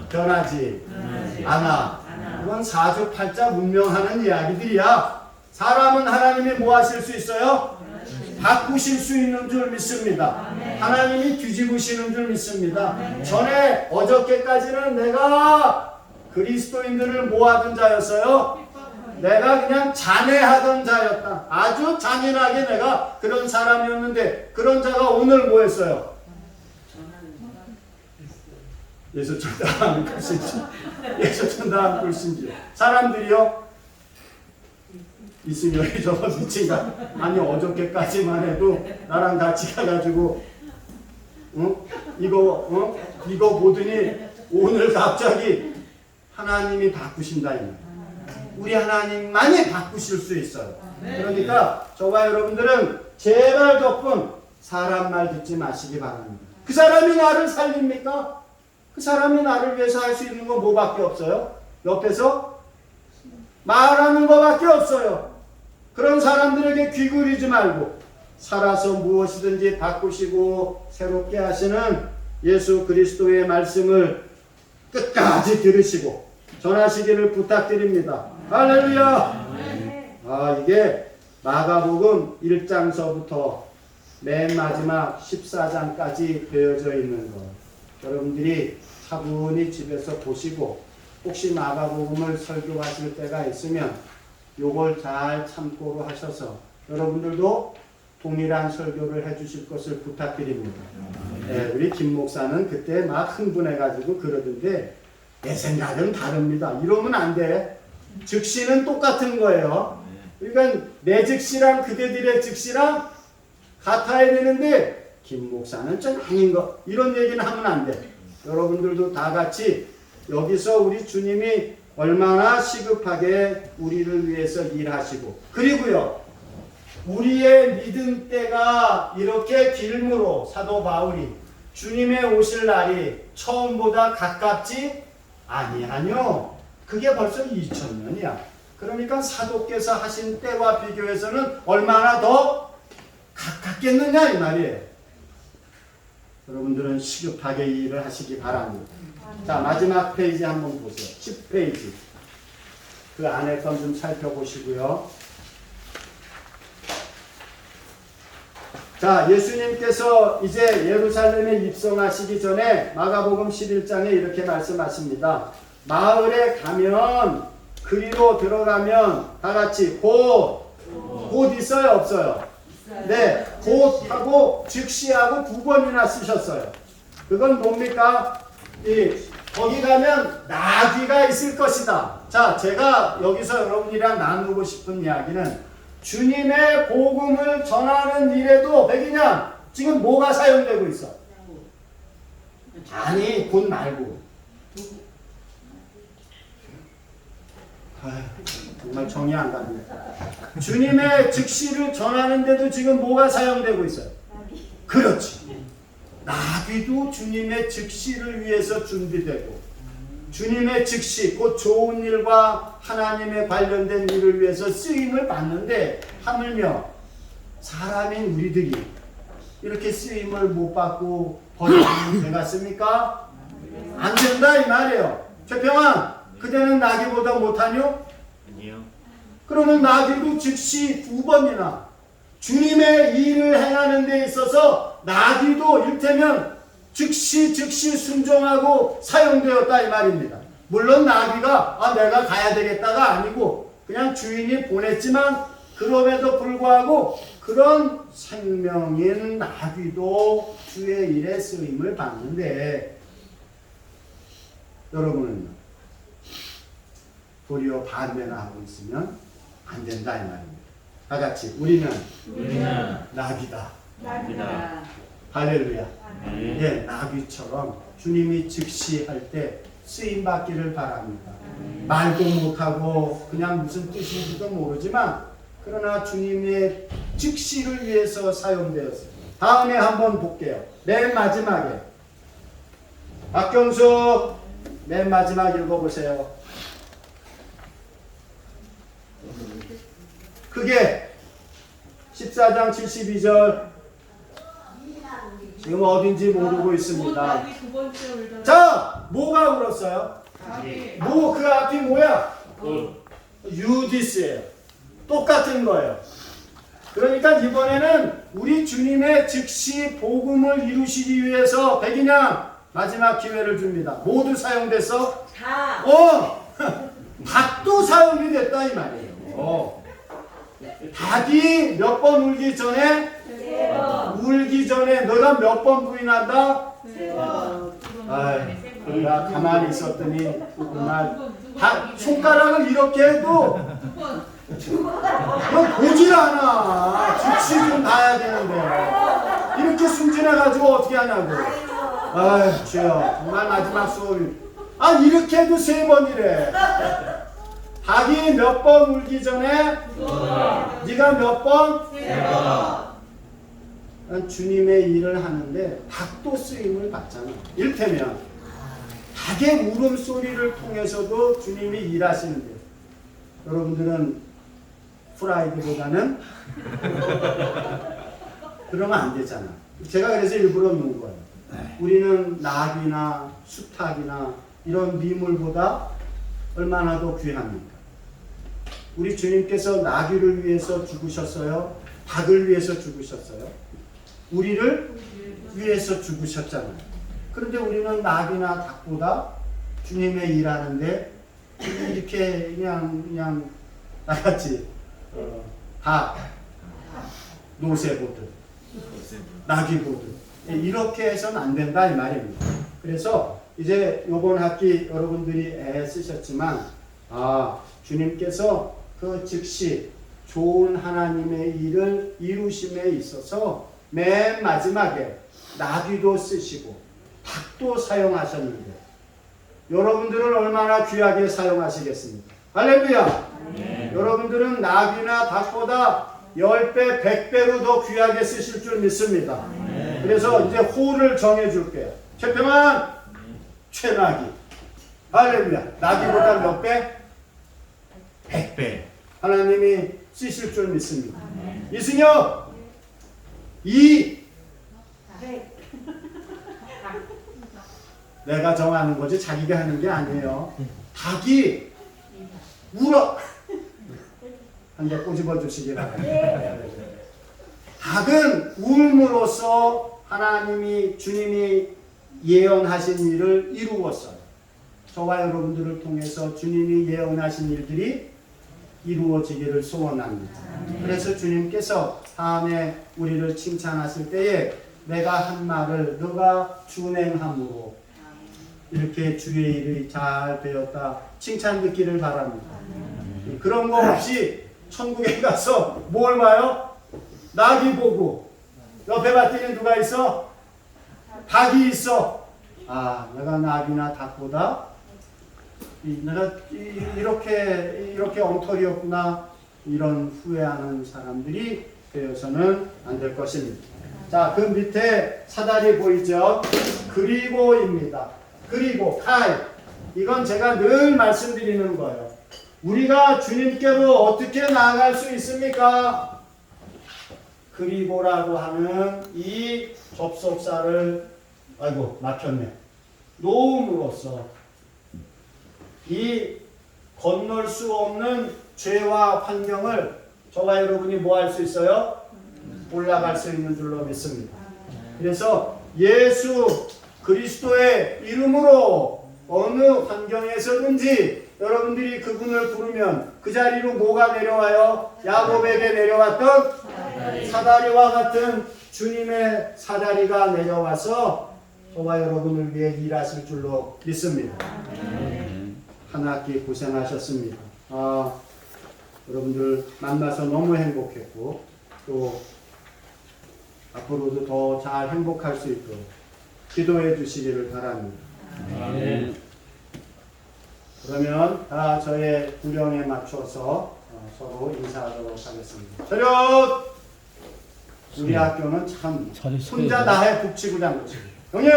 변하지 않아. 이건 사주팔자 문명하는 이야기들이야. 사람은 하나님이 뭐 하실 수 있어요? 바꾸실 수 있는 줄 믿습니다. 하나님이 뒤집으시는 줄 믿습니다. 전에 어저께까지는 내가 그리스도인들을 모아둔 자였어요. 내가 그냥 잔해하던 자였다. 아주 잔인하게 내가 그런 사람이었는데, 그런 자가 오늘 뭐 했어요? 예수 전당한 불신지. 예수 전당한 불신지. 사람들이요? 이승열이 저거 미친가? 아니 어저께까지만 해도 나랑 같이 가가지고 이거 보더니 오늘 갑자기 하나님이 바꾸신다. 우리 하나님만이 바꾸실 수 있어요. 그러니까 저와 여러분들은 제발 덕분 사람 말 듣지 마시기 바랍니다. 그 사람이 나를 살립니까? 그 사람이 나를 위해서 할 수 있는 건 뭐밖에 없어요? 옆에서 말하는 것밖에 없어요. 그런 사람들에게 귀 기울이지 말고 살아서 무엇이든지 바꾸시고 새롭게 하시는 예수 그리스도의 말씀을 끝까지 들으시고 전하시기를 부탁드립니다. 할렐루야. 이게 마가복음 1장서부터 맨 마지막 14장까지 되어져 있는 것. 여러분들이 차분히 집에서 보시고 혹시 마가복음을 설교하실 때가 있으면 요걸 잘 참고로 하셔서 여러분들도 동일한 설교를 해주실 것을 부탁드립니다. 네, 우리 김 목사는 그때 막 흥분해가지고 그러던데 내 생각은 다릅니다. 이러면 안 돼. 즉시는 똑같은 거예요. 그러니까 내 즉시랑 그대들의 즉시랑 같아야 되는데 김 목사는 좀 아닌 거 이런 얘기는 하면 안 돼. 여러분들도 다 같이 여기서 우리 주님이 얼마나 시급하게 우리를 위해서 일하시고 그리고요 우리의 믿음 때가 이렇게 길므로 사도 바울이 주님의 오실 날이 처음보다 가깝지 아니하뇨. 그게 벌써 2000년이야. 그러니까 사도께서 하신 때와 비교해서는 얼마나 더 가깝겠느냐 이 말이에요. 여러분들은 시급하게 이 일을 하시기 바랍니다. 자, 마지막 페이지 한번 보세요. 10페이지. 그 안에 건 좀 살펴보시고요. 자, 예수님께서 이제 예루살렘에 입성하시기 전에 마가복음 11장에 이렇게 말씀하십니다. 마을에 가면 그리로 들어가면 다 같이 곧 있어요 없어요? 네, 곧 하고 즉시하고 2번이나 쓰셨어요. 그건 뭡니까? 거기 가면 나귀가 있을 것이다. 자, 제가 여기서 여러분이랑 나누고 싶은 이야기는 주님의 복음을 전하는 일에도 백이냐 지금 뭐가 사용되고 있어? 아니, 곧 말고. 정말 정이 안 갑니다. 주님의 즉시를 전하는데도 지금 뭐가 사용되고 있어요? 그렇지. 나귀도 주님의 즉시를 위해서 준비되고 주님의 즉시 곧 좋은 일과 하나님에 관련된 일을 위해서 쓰임을 받는데 하물며 사람인 우리들이 이렇게 쓰임을 못 받고 버리면 되겠습니까? 안 된다 이 말이에요. 최평환, 그대는 나귀보다 못하뇨? 아니요. 그러면 나귀도 즉시 2번이나 주님의 일을 행하는 데 있어서 나귀도 일테면 즉시 순종하고 사용되었다 이 말입니다. 물론 나귀가 내가 가야 되겠다가 아니고 그냥 주인이 보냈지만 그럼에도 불구하고 그런 생명인 나귀도 주의 일에 쓰임을 받는데 여러분은 도리어 반대나 하고 있으면 안 된다 이 말입니다. 다 같이 우리는 나귀다. 할렐루야. 예, 나귀처럼 주님이 즉시 할 때 쓰임 받기를 바랍니다. 말도 못하고 그냥 무슨 뜻인지도 모르지만 그러나 주님의 즉시를 위해서 사용되었어요. 다음에 한번 볼게요. 맨 마지막에 박경수 맨 마지막 읽어보세요. 그게 14장 72절 지금 어딘지 모르고 있습니다. 자, 뭐가 울었어요? 그 앞이 뭐야? 유디스예요. 똑같은 거예요. 그러니까 이번에는 우리 주님의 즉시 복음을 이루시기 위해서 백인양 마지막 기회를 줍니다. 모두 사용됐어? 닭도 사용이 됐다 이 말이에요. 닭이 몇 번 울기 전에? 울기 전에 너가 몇 번 부인한다? 3번. 내가 가만히 있었더니 정말 손가락을 이렇게 해도 너 보질 않아. 즉시 좀 봐야 되는데 이렇게 순진해가지고 어떻게 하냐고. 주여 정말 마지막 수업이 이렇게 해도 3번이래. 닭이 몇 번 울기 전에? 네가 몇 번? 3번. 주님의 일을 하는데 닭도 쓰임을 받잖아. 이를테면 닭의 울음소리를 통해서도 주님이 일하시는데 여러분들은 프라이드보다는 그러면 안 되잖아. 제가 그래서 일부러 놓은 거예요. 우리는 낙이나 수탉이나 이런 미물보다 얼마나 더 귀합니까? 우리 주님께서 나귀를 위해서 죽으셨어요? 닭을 위해서 죽으셨어요? 우리를 위해서 죽으셨잖아요. 그런데 우리는 낙이나 닭보다 주님의 일하는데 이렇게 그냥 나같이 닭, 노새 보듯, 낙이 보듯 이렇게 해서는 안 된다 이 말입니다. 그래서 이제 이번 학기 여러분들이 애쓰셨지만 주님께서 그 즉시 좋은 하나님의 일을 이루심에 있어서 맨 마지막에 나귀도 쓰시고 닭도 사용하셨는데 여러분들은 얼마나 귀하게 사용하시겠습니까? 할렐루야! 여러분들은 나귀나 닭보다 10배, 100배로 더 귀하게 쓰실 줄 믿습니다. 그래서 이제 호를 정해줄게요. 최평한 최나귀. 할렐루야. 나귀보다 몇 배? 100배. 하나님이 쓰실 줄 믿습니다. 이승엽 내가 정하는 거지 자기가 하는 게 아니에요. 닭이 울어. 한 개 꼬집어 주시기 바랍니다. 닭은 울음으로써 하나님이 주님이 예언하신 일을 이루었어요. 저와 여러분들을 통해서 주님이 예언하신 일들이 이루어지기를 소원합니다. 그래서 주님께서 다음에 우리를 칭찬하실 때에 내가 한 말을 너가 준행함으로 이렇게 주의 일이 잘 되었다 칭찬 듣기를 바랍니다. 그런 거 없이 천국에 가서 뭘 봐요? 낙이 보고 옆에 봤더니 누가 있어? 닭이 있어. 내가 낙이나 닭보다 내가 이렇게 엉터리였구나 이런 후회하는 사람들이 되어서는 안 될 것입니다. 자, 그 밑에 사다리 보이죠? 그리고입니다. 그리고 칼. 이건 제가 늘 말씀드리는 거예요. 우리가 주님께로 어떻게 나아갈 수 있습니까? 그리고라고 하는 이 접속사를 막혔네. 놓음으로써 이 건널 수 없는 죄와 환경을 저와 여러분이 뭐 할 수 있어요? 올라갈 수 있는 줄로 믿습니다. 그래서 예수 그리스도의 이름으로 어느 환경에서든지 여러분들이 그분을 부르면 그 자리로 뭐가 내려와요? 야곱에게 내려왔던 사다리와 같은 주님의 사다리가 내려와서 저와 여러분을 위해 일하실 줄로 믿습니다. 한 학기 고생하셨습니다. 여러분들 만나서 너무 행복했고 또 앞으로도 더 잘 행복할 수 있도록 기도해 주시기를 바랍니다. 그러면 다 저의 구령에 맞춰서 서로 인사하도록 하겠습니다. 차렷! 우리 학교는 참 혼자 다해 북치고 장구치. 형님!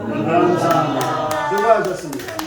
감사합니다. 수고하셨습니다.